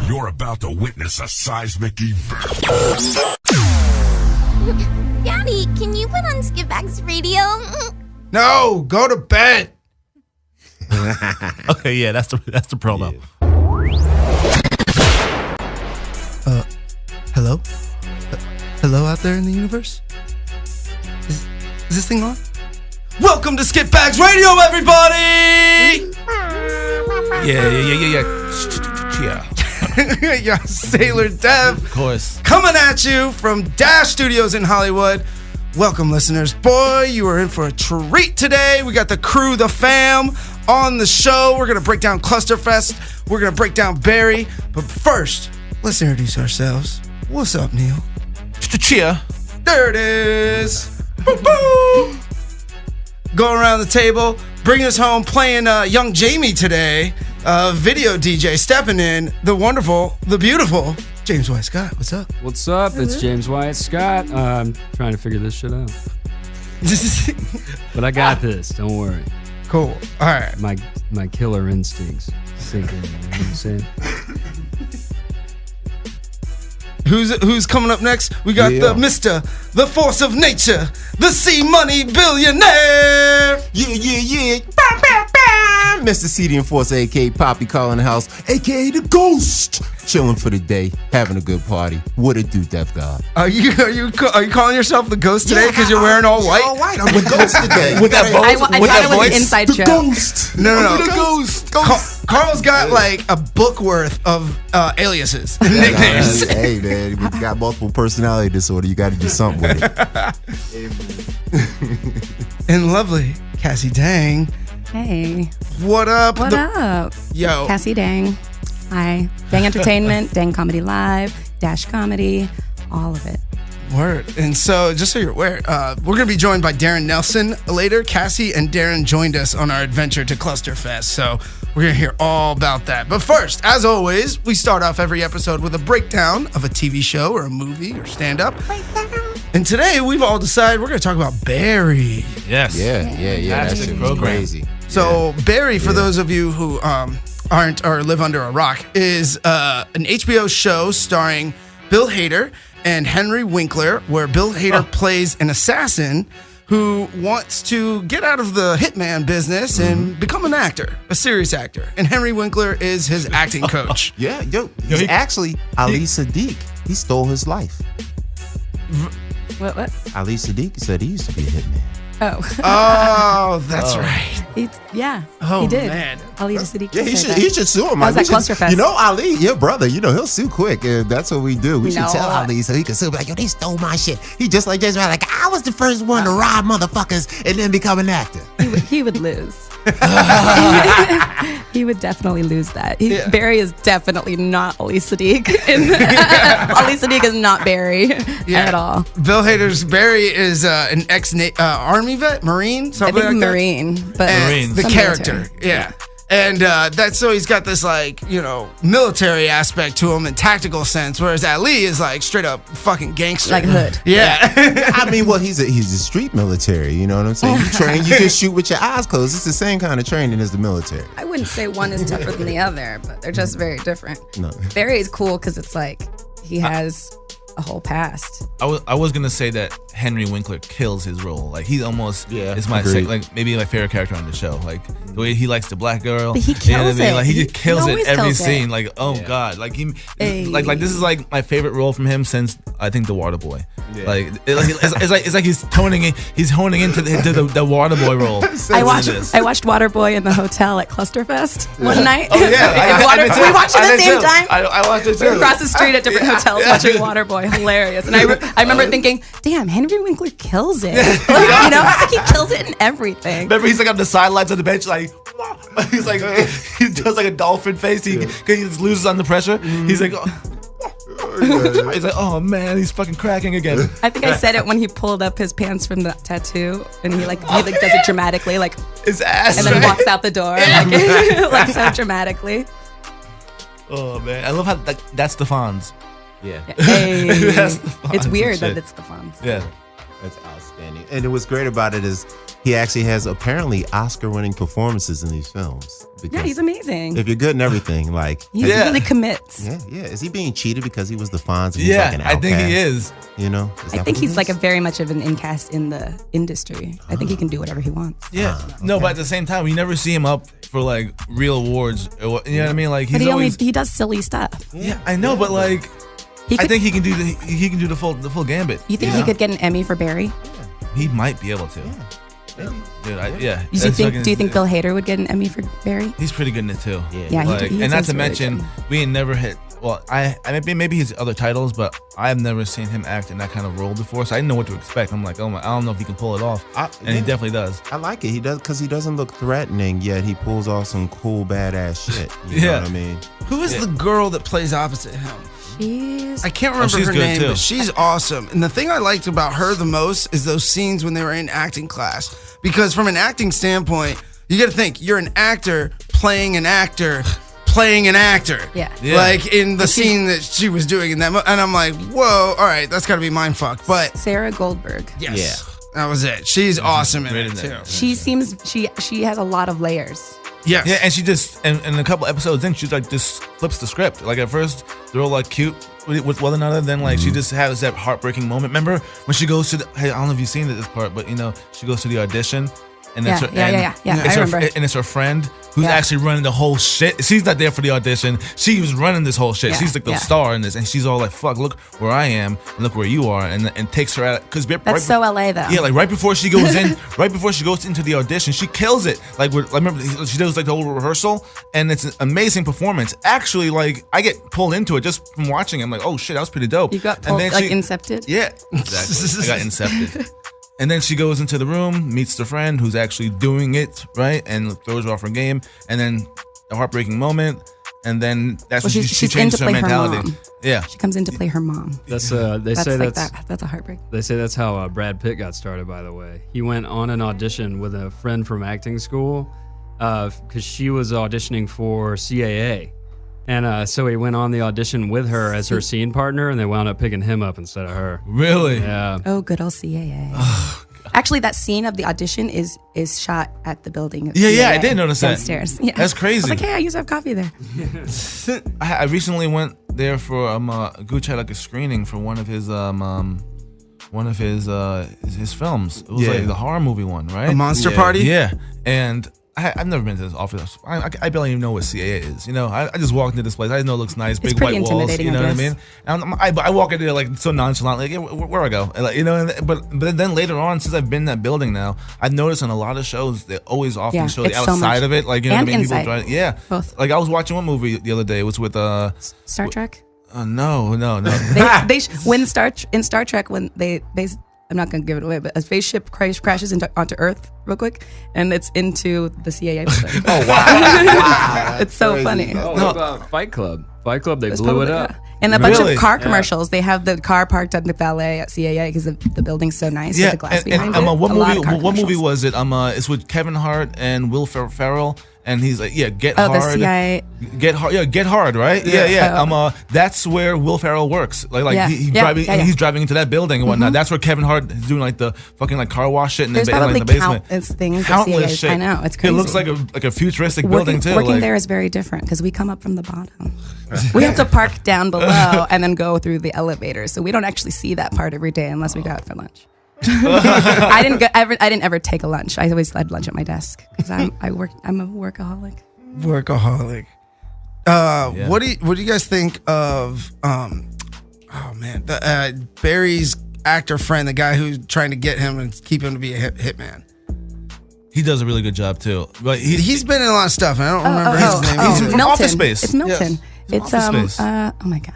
You're about to witness a seismic event. Daddy, can you put on Skitbags radio? No, go to bed. Okay, yeah, that's the promo. Yeah. Hello? Hello out there in the universe? Is this thing on? Welcome to Skitbags Radio, everybody! Yeah. Yeah, Sailor Dev. Of course. Coming at you from Dash Studios in Hollywood. Welcome, listeners. Boy, you are in for a treat today. We got the crew, the fam, on the show. We're going to break down Clusterfest. We're going to break down Barry. But first, let's introduce ourselves. What's up, Neil? Cheer. There it is. Boo-boo. Going around the table, bringing us home, playing Young Jamie today. Video DJ stepping in, the wonderful, the beautiful James White Scott. What's up? What's up? It's James White Scott. I'm trying to figure this shit out. But I got this. Don't worry. Cool. All right. My killer instincts sink in. You know what I'm saying? Who's coming up next? We got the Mr. The Force of Nature, the C-Money Billionaire. Yeah. Bam, bam, bam. Mr. CD and Force, a.k.a. Poppy calling the house, a.k.a. the Ghost. Chilling for the day, having a good party. What it do, Death God? Are you calling yourself the Ghost today because you're wearing all white? All white. I'm the Ghost today. With that voice? I thought it was an inside joke. Ghost. No. The Ghost. Carl's got like a book worth of aliases and nicknames. Hey, man, we got multiple personality disorder. You got to do something with it. And lovely Cassie Dang. Hey. What up? What up? Yo. Cassie Dang. Hi. Dang Entertainment, Dang Comedy Live, Dash Comedy, all of it. Word. And so, just so you're aware, we're going to be joined by Darren Nelson later. Cassie and Darren joined us on our adventure to Clusterfest, so we're going to hear all about that. But first, as always, we start off every episode with a breakdown of a TV show or a movie or stand-up. And today, we've all decided we're going to talk about Barry. Yes. Yeah. That's crazy. So, Barry, for those of you who aren't or live under a rock, is an HBO show starring Bill Hader and Henry Winkler, where Bill Hader plays an assassin who wants to get out of the hitman business and become an actor, a serious actor. And Henry Winkler is his acting coach. He's actually Ali Sadiq. He stole his life. What? Ali Sadiq said he used to be a hitman. Oh, that's right. He did. Man. Ali Sadiq. Yeah, he should sue him. How's that Clusterfest? You know, Ali, your brother, he'll sue quick. And that's what we do. We should tell Ali so he can sue. Like, yo, they stole my shit. He just like James, like, I was the first one to rob motherfuckers and then become an actor. He would lose. He would definitely lose that. Barry is definitely not Ali Sadiq. Ali Sadiq is not Barry at all. Bill Hader's Barry is an ex-Army vet, Marine, something I think like Marine, that. but The character, yeah. And that's so he's got this military aspect to him and tactical sense, whereas Ali is like straight up fucking gangster, like hood. Yeah. I mean, well, he's a street military. You know what I'm saying? You train, you just shoot with your eyes closed. It's the same kind of training as the military. I wouldn't say one is tougher than the other, but they're just very different. No. Barry is cool because it's like he has a whole past. I was gonna say that Henry Winkler kills his role. Like he's almost is my maybe my favorite character on the show. Like the way he likes the black girl. But he kills it. Like he just kills it every kills scene. it. Like god. Like he like this is like my favorite role from him since I think The Water Boy. Yeah. Like it's like he's honing into the Water Boy role. I watched Water Boy in the hotel at Clusterfest one night. Oh yeah, we watched it at the same time. I watched it too. We were across the street at different hotels watching Water Boy. Hilarious. And I remember thinking, damn, Henry Winkler kills it. Like he kills it in everything. Remember, he's like on the sidelines of the bench, like he's like he does like a dolphin face. He just loses on the pressure. He's like. He's like, oh man, he's fucking cracking again. I think I said it when he pulled up his pants from the tattoo, and he does it dramatically, like his ass, and then walks out the door, like so dramatically. Oh man, I love how that's Stefan's. Yeah. Hey, That's Stefan's it's weird and shit. that it's Stefan's. Yeah. That's outstanding. And what's great about it is he actually has apparently Oscar-winning performances in these films. Yeah, he's amazing. If you're good in everything, like He really commits. yeah. Is he being cheated because he was the Fonz? And Yeah, he's like an I think he outcast? is. You know, I think he's like a very much of an incast in the industry. I think he can do whatever he wants. Yeah. No, but at the same time, we never see him up for like real awards. You know what I mean? Like But he's always. he does silly stuff. Yeah, I know, but like. I think he can do the full gambit. You think he could get an Emmy for Barry? He might be able to. Dude, Do you think Bill Hader would get an Emmy for Barry? He's pretty good in it too. Yeah, like, he and not does to really mention, good. we ain't never hit. Well, I maybe his other titles, but I've never seen him act in that kind of role before, so I didn't know what to expect. I'm like, oh my, I don't know if he can pull it off, and he definitely does. I like it. He does because he doesn't look threatening, yet he pulls off some cool badass shit. You know what I mean? Who is the girl that plays opposite him? I can't remember she's her good name, too. but she's awesome. And the thing I liked about her the most is those scenes when they were in acting class. Because from an acting standpoint, you got to think you're an actor playing an actor playing an actor. Yeah. Like in the scene that she was doing in that, and I'm like, whoa, all right, that's got to be mindfuck. But Sarah Goldberg. yes, that was it. She's awesome in great it in too. that. She has a lot of layers. Yes. Yeah, and she just and a couple episodes in, she like just flips the script. Like at first, they're all like cute with one another. Then like she just has that heartbreaking moment. Remember when she goes to I don't know if you've seen this part, but you know she goes to the audition. And it's Yeah, it's I remember. And it's her friend who's Yeah. actually running the whole shit. She's not there for the audition. She was running this whole shit. Yeah, She's like the yeah. star in this, and she's all like, "Fuck, look where I am, and look where you are," and takes her out because That's so LA though. yeah, like right before she goes in, right before she goes into the audition, she kills it. Like I remember she does like the whole rehearsal, and it's an amazing performance. Actually, like I get pulled into it just from watching. I'm like, oh shit, that was pretty dope. You got And pulled, then like she- incepted. Yeah, exactly. I got incepted. And then she goes into the room, meets the friend who's actually doing it, right? And throws her off her game. And then a heartbreaking moment. And then that's when she she's in changes to her play her mentality. mom. Yeah. She comes in to play her mom. That's That's a heartbreak. They say that's how Brad Pitt got started. By the way, he went on an audition with a friend from acting school because she was auditioning for CAA. And so he went on the audition with her as her scene partner, and they wound up picking him up instead of her. Really? Yeah. Oh, good old CAA. Actually, that scene of the audition is shot at the building. Of Yeah, CAA, I did notice that. downstairs. Yeah. That's crazy. I was like, hey, I used to have coffee there. I recently went there for Gooch had like a screening for one of his films. It was Yeah. like the horror movie one, right? A Monster Party? Yeah, and I've never been to this office. I barely even know what CAA is. You know, I just walked into this place. I just know it looks nice, big pretty white walls. intimidating, You know I what I guess. mean? And I walk in there like so nonchalant, like yeah, where I go, and, like, you know. But then later on, since I've been in that building now, I've noticed on a lot of shows they always often Yeah, show the it's so outside much. of it, like you know And what I mean. inside. People trying, yeah, Both. Like I was watching one movie the other day. It was with Star Trek. no. When Star Trek when they I'm not gonna give it away, but a spaceship crashes onto Earth real quick, and it's into the CAA building. Oh wow! It's so Crazy. funny. Oh, what about Fight Club? Fight Club, they It's blew it probably- up. yeah. And a bunch Really? of car commercials. They have the car parked at the valet at CAA because the building's so nice with the glass behind it. What A lot of car what movie commercials. was it? It's with Kevin Hart and Will Ferrell, and he's like, get Oh, the hard, CIA. get hard, get hard, right? Yeah. Oh. That's where Will Ferrell works. Like Yeah. he's Yeah, driving, yeah, and yeah. he's driving into that building and whatnot. That's where Kevin Hart is doing like the fucking like car wash shit in There's the, probably like, the basement. countless things at Countless CAA. shit. I know, it's It looks crazy. like a futuristic building too. Working like, there is very different because we come up from the bottom. We have to park down below and then go through the elevator, so we don't actually see that part every day unless we go out for lunch. I didn't ever take a lunch. I always had lunch at my desk because I'm a workaholic. Workaholic. What do you guys think of Barry's actor friend, the guy who's trying to get him and keep him to be a hitman? he does a really good job too. But He's been in a lot of stuff, and I don't remember his name. He's either. from Milton. Office Space. It's Milton. Yes. It's Office Space. oh my god,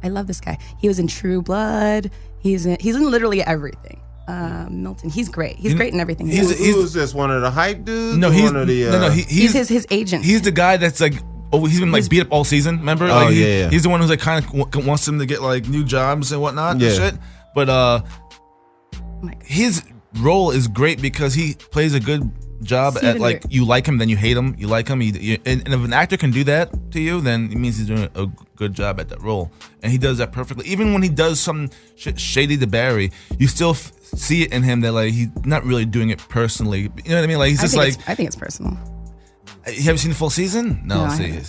I love this guy. He was in True Blood. He's in literally everything. Milton. He's great. He's great in everything. he does. Who's this? One of the hype dudes? no, Or he's one of the, He's his agent. He's the guy that's like, he's been like beat up all season. Remember? Oh, Like, yeah. He's the one who's like kind of wants him to get like new jobs and whatnot Yeah. and shit. But oh my god. his role is great because he plays a good job at Stephen like Root. you like him, then you hate him. You like him, and if an actor can do that to you, then it means he's doing a good job at that role, and he does that perfectly. Even when he does some shit shady to Barry, you still see it in him that like he's not really doing it personally. You know what I mean? Like he's just like. I think it's personal. You haven't seen the full season? No, No, I see.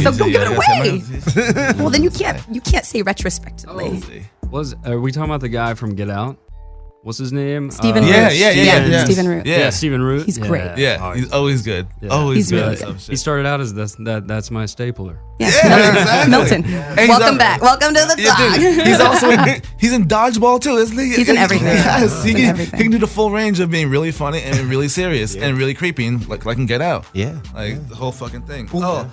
So don't give it away. Well, then you can't say retrospectively. Are we talking about the guy from Get Out? What's his name? Stephen Root. Yeah. Stephen Root. Yeah, Stephen Root. He's great. Yeah, he's always good. Yeah. Always He's good. really at good. some shit. He started out as that's my stapler. Yeah, Milton. he's Welcome up- back. Welcome to the Yeah, talk. dude, he's also he's in Dodgeball too, isn't he? He's in everything. Yes, He's in everything. he can do the full range of being really funny and really serious and really creepy, and like in Get Out. Yeah. Like the whole fucking thing.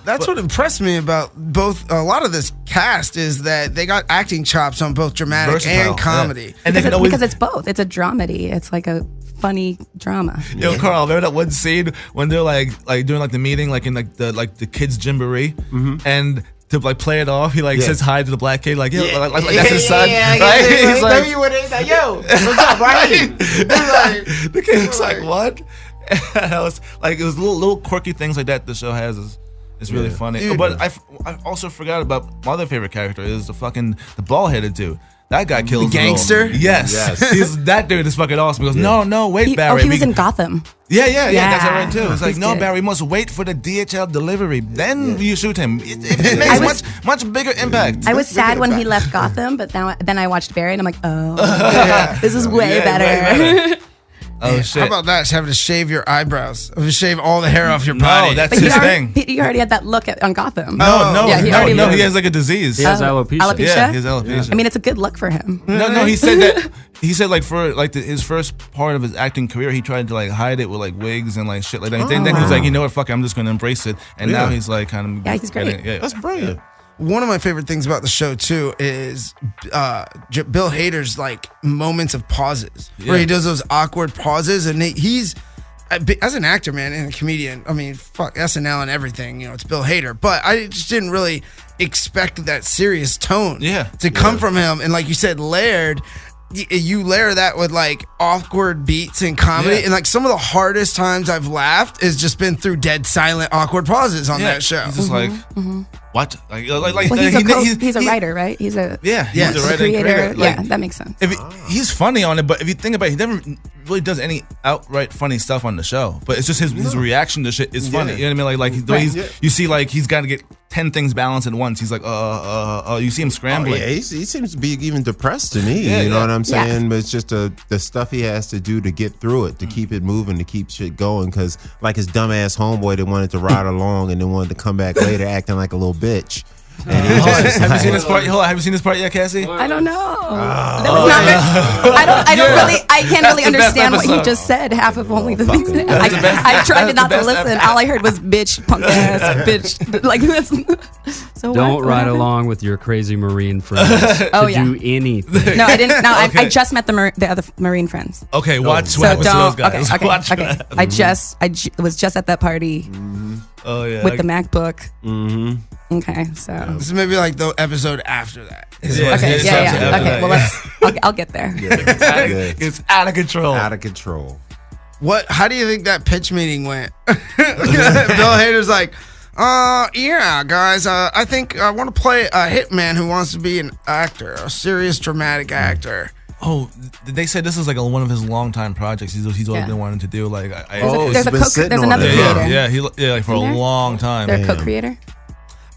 That's what impressed me about both. A lot of this cast is that they got acting chops on both dramatic Versatile, and comedy. yeah. And they can Because always. it's both. It's a dramedy. It's like a funny drama. Yo, Carl, remember that one scene when they're like doing like the meeting, like in like the kids' jamboree, and to like play it off, he like says hi to the black kid, like yo, like that's his son, right? He's like, yo, what's up, right? the kid was like, what? And I was like, it was little quirky things like that the show has. It's really funny. Dude. But I also forgot about my other favorite character is the bald-headed dude. That guy kills The gangster? the role. Yes. That dude is fucking awesome. He goes, no, wait, Barry. He was in Gotham. Yeah, that's all right too. Yeah, It's like, he's no, good. Barry, you must wait for the DHL delivery. Then you shoot him. It makes much bigger impact. I was sad when he left Gotham, but then I watched Barry and I'm like, oh, this is way better. Oh, shit. How about that? Just having to shave your eyebrows, shave all the hair off your body. No, that's But his thing. he already had that look on Gotham. No, Yeah, he already no, was. he has like a disease. He has alopecia. Alopecia? Yeah, he has alopecia. I mean, it's a good look for him. No, he said that. He said like for like his first part of his acting career, he tried to like hide it with like wigs and like shit like that. Then he was like, you know what, fuck it, I'm just gonna embrace it. And now he's like kind of Yeah, he's great. That's brilliant. One of my favorite things about the show too is Bill Hader's like moments of pauses where he does those awkward pauses, and he's as an actor, man, and a comedian. I mean, fuck SNL and everything. You know, it's Bill Hader, but I just didn't really expect that serious tone to come from him. And like you said, layered. You layer that with like awkward beats and comedy, and like some of the hardest times I've laughed has just been through dead silent awkward pauses on that show. He's just like, what? Like Well, he's a writer, right? He's a he's a writer and creator. Like, Yeah, that makes sense. He's funny on it, but if you think about it, he never really does any outright funny stuff on the show. But it's just his reaction to shit is funny. You know what I mean? Like the way you see like he's got to get 10 things balanced at once. He's like, you see him scrambling. Yeah, he seems to be even depressed to me. You know what I'm saying? But it's just the stuff he has to do to get through it, to keep it moving, to keep shit going. Because like his dumbass homeboy that wanted to ride along and then wanted to come back later acting like a little bitch. And he just have you seen this part? Hold on, have you seen this part yet, Cassie? I don't know. That was not I can't really understand what he just said. Half of only the things. I tried not to listen. All I heard was bitch, punk ass, bitch. Like that's. So Don't ride along with your crazy Marine friends to do anything. No, I didn't. No, I just met the other Marine friends. Okay, watch what So happens to those guys. Okay. Watch Okay. I was just at that party Oh yeah. with the MacBook. Okay, so. This is maybe like the episode after that. Okay, yeah. Okay, well, I'll get there. It's out of control. out of control. How do you think that pitch meeting went? Bill Hader's like, yeah, guys, I think I want to play a hitman who wants to be an actor, a serious dramatic actor. Oh, they said this is like one of his long-time projects. He's always been wanting to do. Like, There's another creator. Like for a long time. They're a co-creator.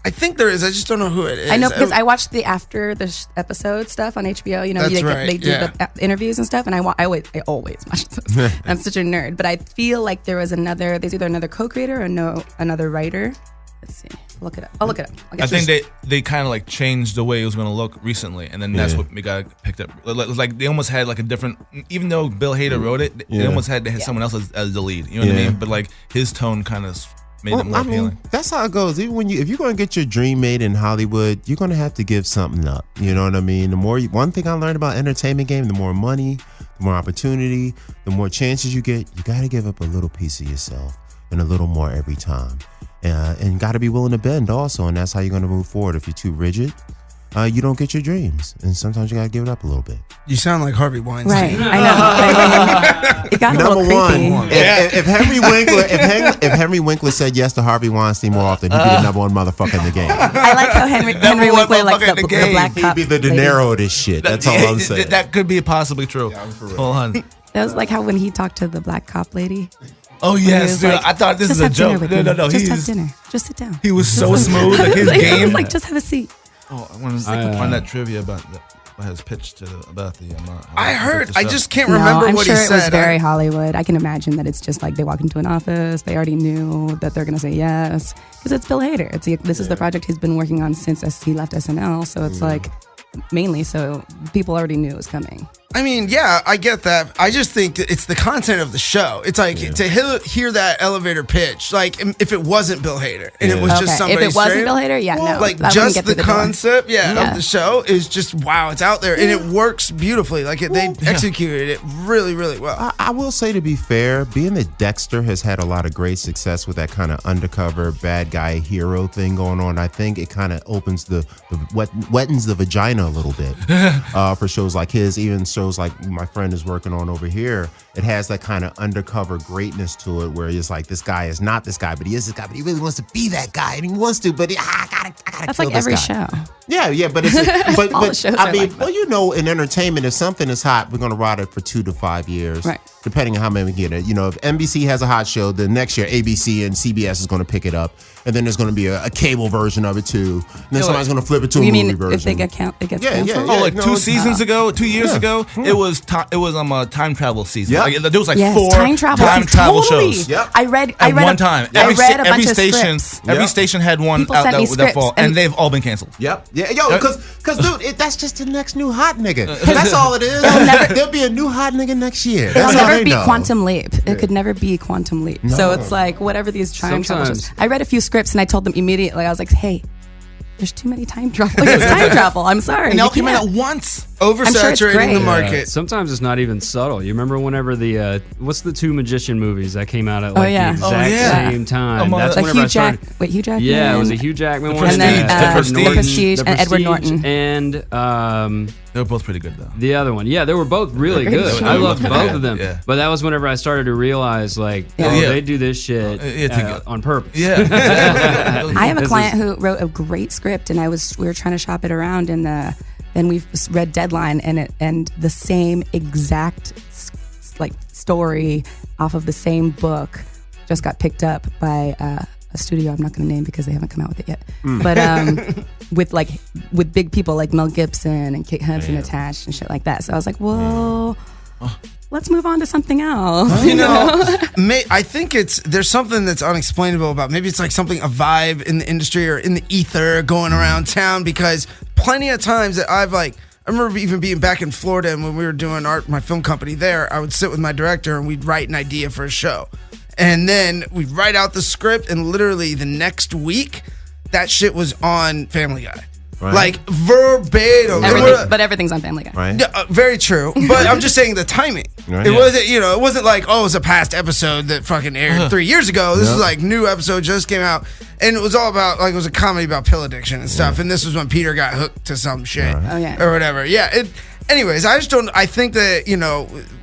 I think there is. I just don't know who it is. I know because I watched the after the episode stuff on HBO. You know, That's they do the interviews and stuff, and I always watch those. I'm such a nerd, but I feel like there's either another co-creator or another writer. Let's see. Look it up. I'll look it up. I think they kind of like changed the way it was going to look recently, and then that's what got picked up. Like they almost had like a different. Even though Bill Hader wrote it, they almost had to have someone else as the lead. You know what I mean? But like his tone kind of made it more appealing. That's how it goes. Even if you're going to get your dream made in Hollywood, you're going to have to give something up. You know what I mean? One thing I learned about entertainment game, the more money, the more opportunity, the more chances you get, you got to give up a little piece of yourself and a little more every time. And got to be willing to bend also, and that's how you're going to move forward. If you're too rigid, you don't get your dreams, and sometimes you gotta give it up a little bit. You sound like Harvey Weinstein. Right, I know. It got a Number little creepy. one, if Henry Winkler said yes to Harvey Weinstein more often, he'd be the number one motherfucker in the game. I like how Henry Winkler likes the black He'd cop. be the De Niro of this shit. That's all I'm saying. That could be possibly true. Hold on. That was like how when he talked to the black cop lady. Oh He yes, was dude. like, I thought this "Just is a have dinner joke. with No. me. Just have He's, dinner. Just sit down." he was so smooth. Like his He game. was like, "Just have a seat." Oh, I want to find that trivia about his pitch about the. I heard. the I show. just can't No, remember I'm what sure he it said. was very Hollywood. I can imagine that it's just like they walk into an office. They already knew that they're going to say yes because it's Bill Hader. This is the project he's been working on since he left SNL. So it's like mainly so people already knew it was coming. I mean, yeah, I get that. I just think that it's the content of the show. It's like to hear that elevator pitch, like if it wasn't Bill Hader and it was just Okay. somebody If it wasn't straight- Bill Hader, yeah, no. like that wouldn't just get the through door. concept, of Yeah. the show is just wow, it's out there and it works beautifully. Like they executed it really, really well. I will say, to be fair, being that Dexter has had a lot of great success with that kind of undercover bad guy hero thing going on, I think it kind of opens wettens the vagina a little bit for shows like his, even shows like my friend is working on over here. It has that kind of undercover greatness to it where it's like, this guy is not this guy, but he is this guy, but he really wants to be that guy, and he wants to, but I gotta That's kill like this every guy. show. Yeah, but it's All the but shows I are mean, like that. well, you know, in entertainment, if something is hot, we're gonna ride it for 2 to 5 years, Right. depending on how many we get it. You know, if NBC has a hot show, the next year ABC and CBS is gonna pick it up, and then there's gonna be a cable version of it too. And then somebody's gonna flip it to a You movie mean version. if they get it gets Yeah, canceled? yeah. Oh, like no, 2 seasons ago, 2 years Yeah. ago, it was a time travel season. Yeah. Like, there was like Yes, 4 time travel. shows. Yep. I read At one time, I read a bunch of station, scripts. every Yep. station had one People out sent me that scripts, fall, and they've all been canceled. Yep. Yeah. Yo, Yep. because dude, that's just the next new hot nigga. That's all it is. There'll be a new hot nigga next year. It'll That's all never they be know. Quantum Leap. It could never be Quantum Leap. So it's like whatever these time travel shows. Sometimes. I read a few scripts and I told them immediately. I was like, "Hey, there's too many time travel. Like, it's time travel. I'm sorry." And they you all came out can't." at once. Oversaturating great. the Yeah, market. Sometimes it's not even subtle. You remember whenever the what's the 2 magician movies that came out at like yeah. the Oh, exact yeah. same time? Like That's Like whenever I Hugh started. Hugh Jackman. Yeah, it was a Hugh Jackman one. And then Prestige. The Prestige and Edward Prestige Norton. And They were both pretty good though. the other one. Yeah, they were both really Great good. shows. I loved both Yeah, of them. yeah. But that was whenever I started to realize, like, Yeah. oh, Yeah. they do this shit together. on purpose. Yeah. I have a This client is- who wrote a great script, and we were trying to shop it around, and then we read Deadline, and the same exact like story off of the same book just got picked up by a studio I'm not going to name because they haven't come out with it yet. But with big people like Mel Gibson and Kate Hudson attached and shit like that. So I was like, well. Let's move on to something else. You know, I think there's something that's unexplainable about. Maybe it's like a vibe in the industry or in the ether going around town. Because plenty of times that I remember even being back in Florida, and when we were doing my film company there, I would sit with my director and we'd write an idea for a show, and then we'd write out the script, and literally the next week, that shit was on Family Guy. Right. Like verbatim. But everything's on Family Guy. Right. Yeah, very true. But I'm just saying the timing. Right. It Yeah. wasn't, it wasn't like, oh, it was a past episode that fucking aired 3 years ago. This is like new episode just came out, and it was all about it was a comedy about pill addiction and stuff. And this was when Peter got hooked to some shit Oh, yeah. or whatever. Yeah. Anyways, I just don't. I think that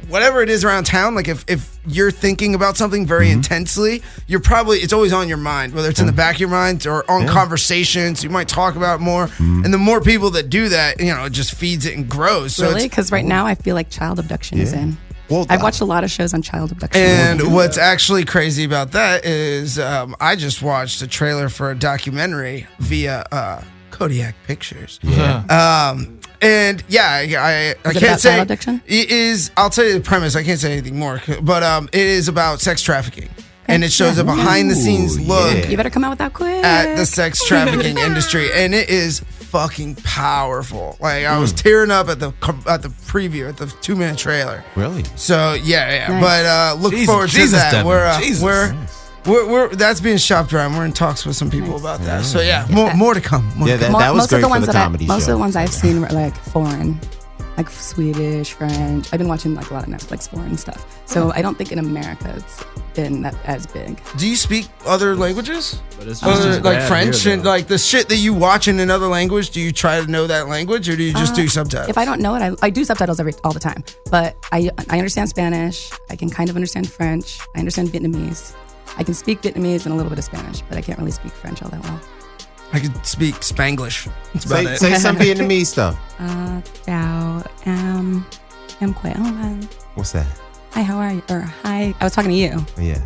whatever it is around town, like if you're thinking about something very intensely, it's always on your mind, whether it's in the back of your mind or on conversations. You might talk about it more, and the more people that do that, it just feeds it and grows. So Really? Because right now I feel like child abduction is in. Well, I've watched a lot of shows on child abduction. And what's actually crazy about that is I just watched a trailer for a documentary via Kodiak Pictures. And yeah, I Is it can't about say child abduction? it is. I'll tell you the premise. I can't say anything more, but it is about sex trafficking, and it shows a behind the scenes look yeah. You better come out with that quick. at the sex trafficking industry, and it is fucking powerful. Like I was tearing up at the preview, at the 2-minute trailer. Really? So yeah. Nice. But look Jesus, forward to Jesus, that. Devin. We're that's being shopped around. We're in talks with some people about that. So yeah, more to come. More Yeah, to come. that was most great of the for ones the that comedy most of show. the ones I've seen were like foreign. like Swedish, French. I've been watching like a lot of Netflix foreign stuff. So I don't think in America it's been that as big. Do you speak other languages? But it's just as Like bad French here, and though. like the shit that you watch in another language? Do you try to know that language or do you just do subtitles? If I don't know it, I do subtitles all the time. But I understand Spanish. I can kind of understand French. I understand Vietnamese. I can speak Vietnamese and a little bit of Spanish, but I can't really speak French all that well. I can speak Spanglish. That's about it. Say some Vietnamese stuff. Chào, em khỏe không anh? What's that? Hi, how are you? Or hi, I was talking to you. Yeah.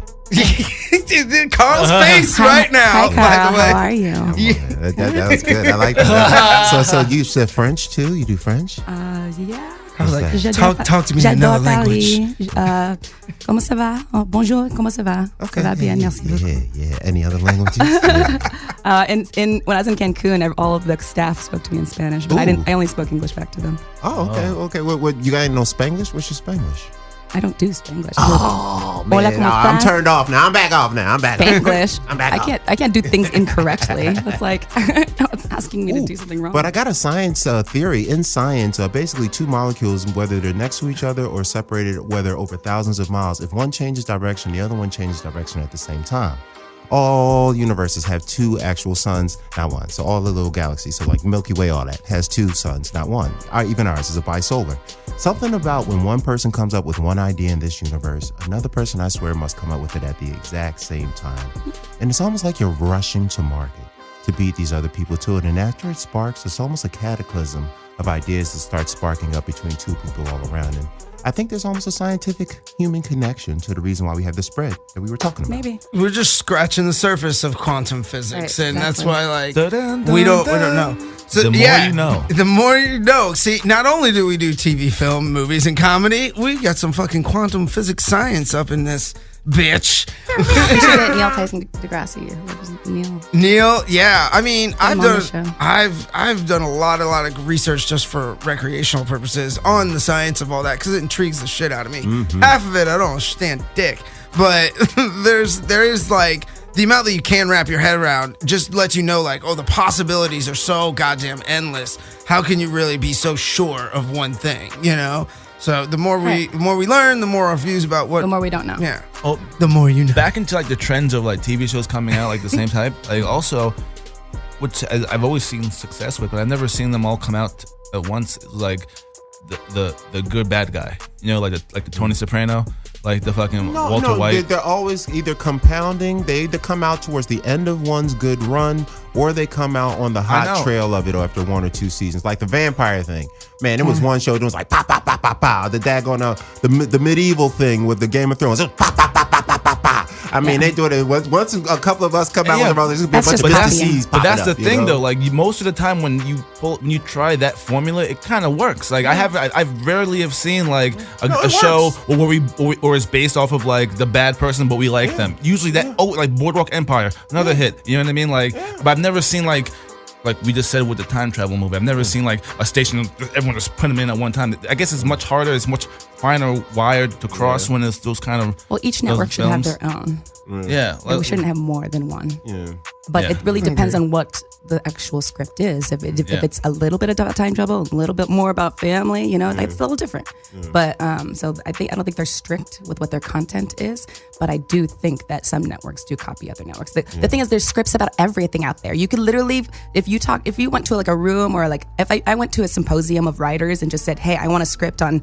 Carl's face Hi, right now, hi, by Carl, the way. how are you? That was good. I like that. So you said French too? You do French? Yeah. I was like, J'adore talk to me in another language. Comment ça va? Oh, bonjour, comment ça va? Ça va bien, merci beaucoup. Yeah. Any other languages? Yeah. And when I was in Cancun, all of the staff spoke to me in Spanish, but Ooh. I only spoke English back to them. Oh, okay. What you guys know Spanglish? What's your Spanglish? I don't do Spanglish. Oh Hola, man, ¿cómo I'm estás? turned off now. I'm back off now. Spanglish. I'm back off. I can't do things incorrectly. That's like it's asking me to do something wrong. But I got a science theory. In science, basically two molecules, whether they're next to each other or separated, whether over thousands of miles, if one changes direction, the other one changes direction at the same time. All universes have two actual suns, not one. So all the little galaxies, so like Milky Way, all that, has two suns, not one. Even ours is a bisolar. Something about when one person comes up with one idea in this universe, another person, I swear, must come up with it at the exact same time. And it's almost like you're rushing to market to beat these other people to it. And after it sparks, it's almost a cataclysm of ideas that start sparking up between two people all around. And I think there's almost a scientific human connection to the reason why we have the spread that we were talking about. Maybe. We're just scratching the surface of quantum physics, Right, and that's exactly. why, like, Dun-dun-dun-dun. we don't know. So, The more you know. The more you know. See, not only do we do TV, film, movies, and comedy, we got some fucking quantum physics science up in this bitch. Neil Tyson deGrasse. Whoever's Neil. Neil, yeah. I mean, Him on the show. I've done a lot of research just for recreational purposes on the science of all that because it intrigues the shit out of me. Half of it I don't understand dick, but there is like the amount that you can wrap your head around just lets you know like, oh, the possibilities are so goddamn endless. How can you really be so sure of one thing, you know? So the more we learn, the more our views about what The more we don't know. Yeah. Oh, The more you know. back into like the trends of like TV shows coming out like the same type. Like also, which I've always seen success with, but I've never seen them all come out at once. Like the good bad guy, you know, like the Tony Soprano, like the fucking Walter White. They're always either compounding. They either come out towards the end of one's good run, or they come out on the hot trail of it after one or two seasons. Like the vampire thing, man. It was one show that was like pop, pop, pop, pop, pop. The daggone the medieval thing with the Game of Thrones. It was pop, pop, pop, pop, pop, pop, pop. I mean, they do it once a couple of us come out with there's gonna be a That's bunch of just PCs copying. But that's the popping up, thing, you know? though. Like most of the time, when you try that formula, it kind of works. Like I rarely have seen like a show where it's based off of like the bad person, but we like them. Usually like Boardwalk Empire, another hit. You know what I mean? Like, but I've never seen like we just said with the time travel movie. I've never seen like a station everyone just put them in at one time. I guess it's much harder. It's much finer wired to cross when it's those kind of. Well, each those network should have films. their own. Yeah, Like, we shouldn't have more than one. Yeah. But Yeah. it really depends on what the actual script is. If it's a little bit about time travel, a little bit more about family, you know, it's a little different. But so I don't think they're strict with what their content is. But I do think that some networks do copy other networks. The thing is, there's scripts about everything out there. You could literally, if you went to like a room or like if I went to a symposium of writers and just said, hey, I want a script on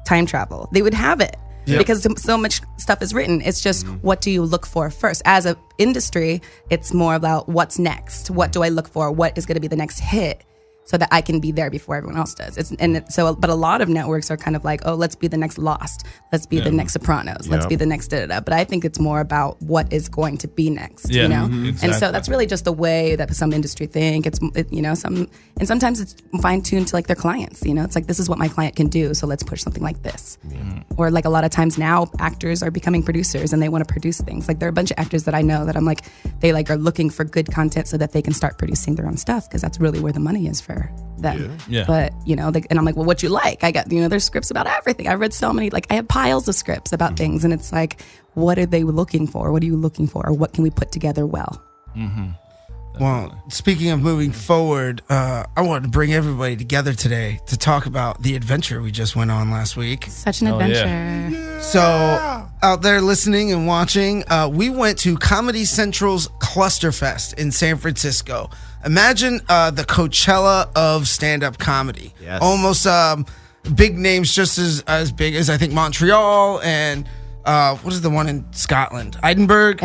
time travel, they would have it. Yep. Because so much stuff is written. It's just what do you look for first? As an industry, it's more about what's next. What do I look for? What is going to be the next hit? So that I can be there before everyone else does. But a lot of networks are kind of like, oh, let's be the next Lost. Let's be the next Sopranos. Let's be the next da-da-da. But I think it's more about what is going to be next, you know? Exactly. And so that's really just the way that some industry think. Sometimes it's fine-tuned to like their clients, you know? It's like, this is what my client can do, so let's push something like this. Or like a lot of times now, actors are becoming producers and they want to produce things. Like there are a bunch of actors that I know that I'm like, they like are looking for good content so that they can start producing their own stuff because that's really where the money is for them. Yeah. But, and I'm like, well, what you like? I got, there's scripts about everything. I've read so many, like I have piles of scripts about things and it's like, what are they looking for? What are you looking for? Or what can we put together well? Well, speaking of moving forward, I wanted to bring everybody together today to talk about the adventure we just went on last week. Such an adventure. So, out there listening and watching, we went to Comedy Central's Clusterfest in San Francisco. Imagine the Coachella of stand-up comedy. Yes. Almost big names just as big as, I think, Montreal and what is the one in Scotland? Edinburgh,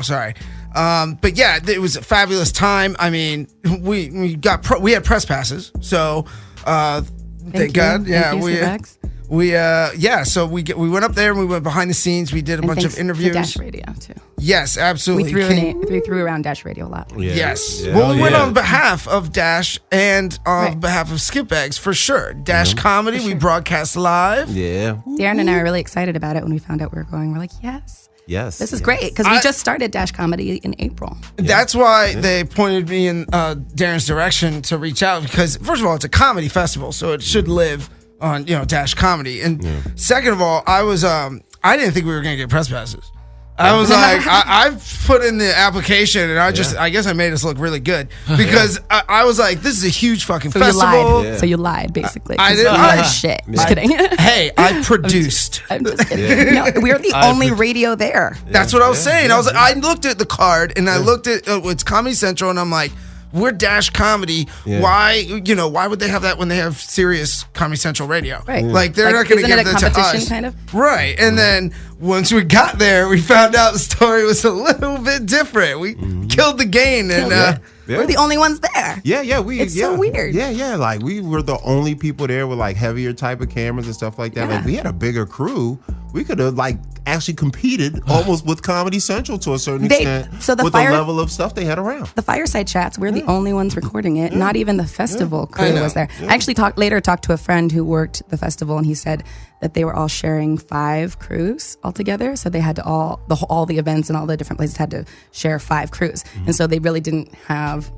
sorry. But yeah, it was a fabulous time. I mean, we had press passes, so thank God. Yeah, so we went up there and we went behind the scenes. We did a bunch of interviews. Dash Radio too. Yes, absolutely. We threw around Dash Radio a lot. Yeah. Yes. Yeah. Well, we went on behalf of Dash and on behalf of Skitbags for sure. Dash Comedy, we broadcast live. Yeah. Darren and I were really excited about it when we found out we were going. We're like, yes. Yes. This is great because we just started Dash Comedy in April. That's why they pointed me in Darren's direction to reach out because, first of all, it's a comedy festival, so it should live on Dash Comedy. And second of all, I didn't think we were going to get press passes. I was like, I put in the application and I guess I made us look really good because I was like, this is a huge fucking festival. You lied. So you lied, basically. I did. Shit. Just kidding. Hey, I produced. I'm just kidding. No, we were the only radio there. That's what I was saying. I was like, I looked at the card and I looked at it's Comedy Central and I'm like, we're Dash Comedy. Yeah. Why would they have that when they have serious Comedy Central radio? Right. Like they're not going to give that to us. Kind of? Right. And then once we got there, we found out the story was a little bit different. We killed the game and we're the only ones there. Yeah. It's so weird. Yeah. Like we were the only people there with like heavier type of cameras and stuff like that. Yeah. Like we had a bigger crew. We could have like actually competed almost with Comedy Central to a certain extent with the level of stuff they had around. The fireside chats, we're the only ones recording it. Not even the festival crew was there. I actually talked to a friend who worked the festival, and he said that they were all sharing 5 crews altogether. So they had to all the events and all the different places had to share 5 crews, and so they really didn't have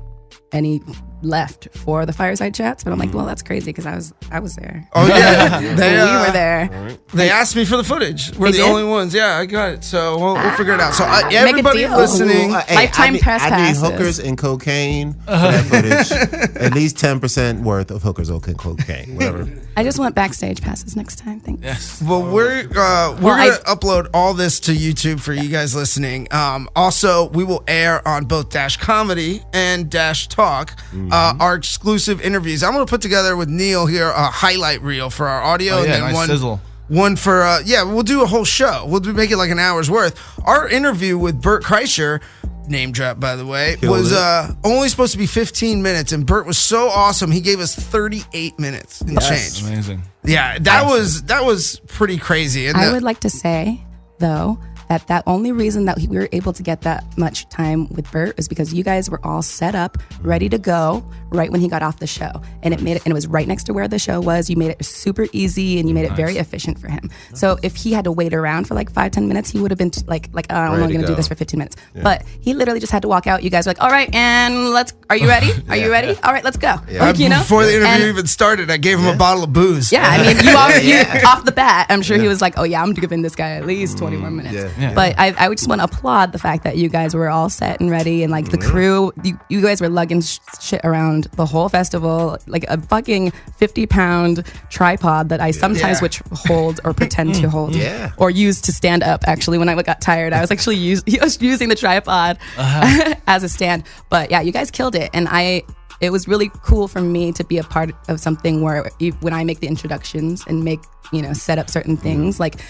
any left for the fireside chats. But I'm like, well, that's crazy because I was there. Oh yeah, we were there. They asked me for the footage. We're the only ones. Yeah, I got it. So we'll figure it out. So Make a everybody deal. listening, Lifetime press I need passes. hookers and cocaine for that footage. At least 10% worth of hookers or cocaine, whatever. I just want backstage passes next time. Thanks. Yes. well, we're gonna upload all this to YouTube for you guys listening. Also, we will air on both Dash Comedy and Dash Talk our exclusive interviews. I'm gonna put together with Neil here a highlight reel for our audio, and then nice sizzle. one for we'll do a whole show. We'll make it like an hour's worth. Our interview with Bert Kreischer, name drop by the way, was only supposed to be 15 minutes, and Bert was so awesome he gave us 38 minutes and change. Amazing. Yeah, that was pretty crazy. And I would like to say, though, that only reason that we were able to get that much time with Bert is because you guys were all set up, ready to go right when he got off the show. And it was right next to where the show was. You made it super easy and you made it very efficient for him. So if he had to wait around for like 5-10 minutes, he would have been I'm only gonna do this for 15 minutes. Yeah. But he literally just had to walk out. You guys were like, all right, and are you ready? Are you ready? All right, let's go. Yeah. Before the interview even started, I gave him a bottle of booze. Yeah, I mean, you off the bat, I'm sure he was like, oh yeah, I'm giving this guy at least 20 more minutes. Yeah. But I would just want to applaud the fact that you guys were all set and ready, and like the crew, you guys were lugging shit around the whole festival, like a fucking 50-pound tripod that I sometimes would hold or pretend to hold, or use to stand up. Actually, when I got tired, I was actually using the tripod as a stand. But yeah, you guys killed it, and it was really cool for me to be a part of something where when I make the introductions and set up certain things, like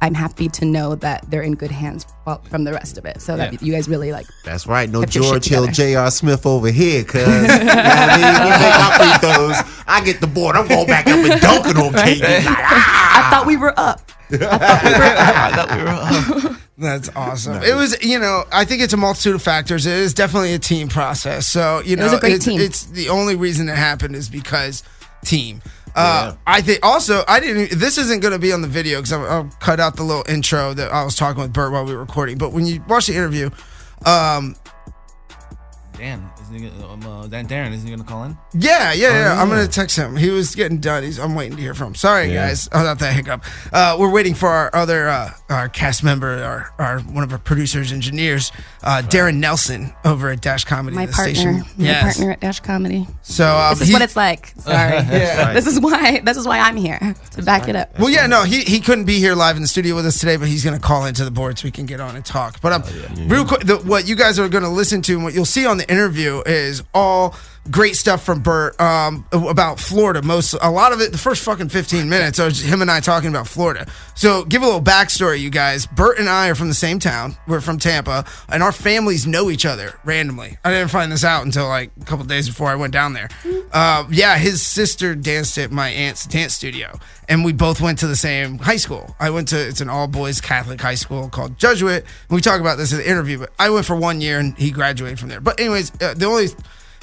I'm happy to know that they're in good hands from the rest of it. So that you guys really That's right. No kept your shit George Hill, together. J.R. Smith over here, cuz. You know what I mean? You make my free throws. I get the board. I'm going back up and dunking on KD. I thought we were up. I thought we were up. That's awesome. It was, I think it's a multitude of factors. It is definitely a team process. So, it was a great team. It's the only reason it happened is because team. I think also this isn't going to be on the video because I'll cut out the little intro that I was talking with Bert while we were recording. But when you watch the interview, Darren, isn't he gonna call in? Yeah. I'm gonna text him. He was getting done. I'm waiting to hear from him. Sorry, guys, about that hiccup. We're waiting for our other our cast member, our one of our producers, engineers, Darren Nelson over at Dash Comedy. My the partner. Station. My partner at Dash Comedy. So this is what it's like. Sorry. This is why I'm here to back it up. Well, yeah, no, he couldn't be here live in the studio with us today, but he's gonna call into the board so we can get on and talk. But real quick, what you guys are gonna listen to and what you'll see on the interview is all great stuff from Bert about Florida. A lot of it, the first fucking 15 minutes, are him and I talking about Florida. So give a little backstory, you guys. Bert and I are from the same town. We're from Tampa, and our families know each other randomly. I didn't find this out until like a couple days before I went down there. His sister danced at my aunt's dance studio, and we both went to the same high school. It's an all-boys Catholic high school called Jesuit, and we talk about this in the interview, but I went for 1 year, and he graduated from there. But anyways, the only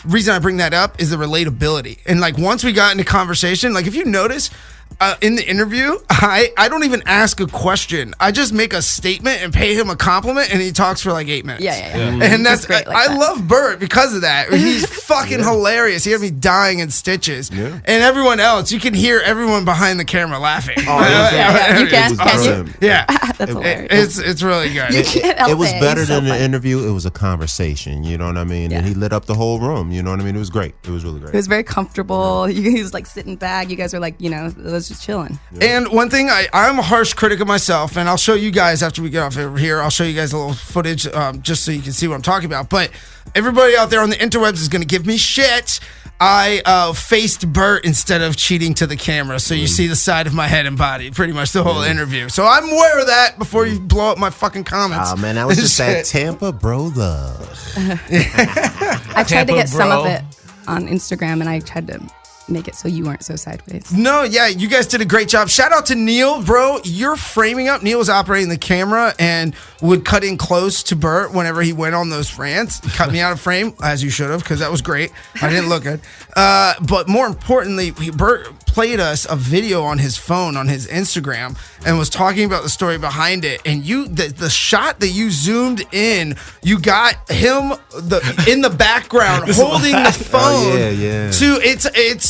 reason I bring that up is the relatability. And like once we got into conversation, like if you notice in the interview, I don't even ask a question. I just make a statement and pay him a compliment, and he talks for like 8 minutes. Yeah. And that's great like I that. love Bert because of that. He's fucking hilarious. He had me dying in stitches. Yeah. And everyone else, you can hear everyone behind the camera laughing. You can? Can you? Yeah. That's hilarious. It's really good. You can't help It was better It's so than an fun. interview. It was a conversation. You know what I mean? Yeah. And he lit up the whole room. You know what I mean? It was great. It was really great. It was very comfortable. He was like sitting back. You guys were like, it was just chilling. And one thing, I'm a harsh critic of myself, and I'll show you guys after we get off over here. I'll show you guys a little footage just so you can see what I'm talking about. But everybody out there on the interwebs is going to give me shit. I faced Bert instead of cheating to the camera, so you see the side of my head and body pretty much the whole interview. So I'm aware of that before you blow up my fucking comments. Oh, man, that was just that Tampa bro love. I tried to get some of it on Instagram, and I tried to make it so you weren't so sideways. No, yeah, you guys did a great job. Shout out to Neil, bro. You're framing up. Neil was operating the camera and would cut in close to Bert whenever he went on those rants. He cut me out of frame, as you should have, because that was great. I didn't look good. But more importantly, Bert played us a video on his phone, on his Instagram, and was talking about the story behind it. And the shot that you zoomed in, you got him in the background holding the phone.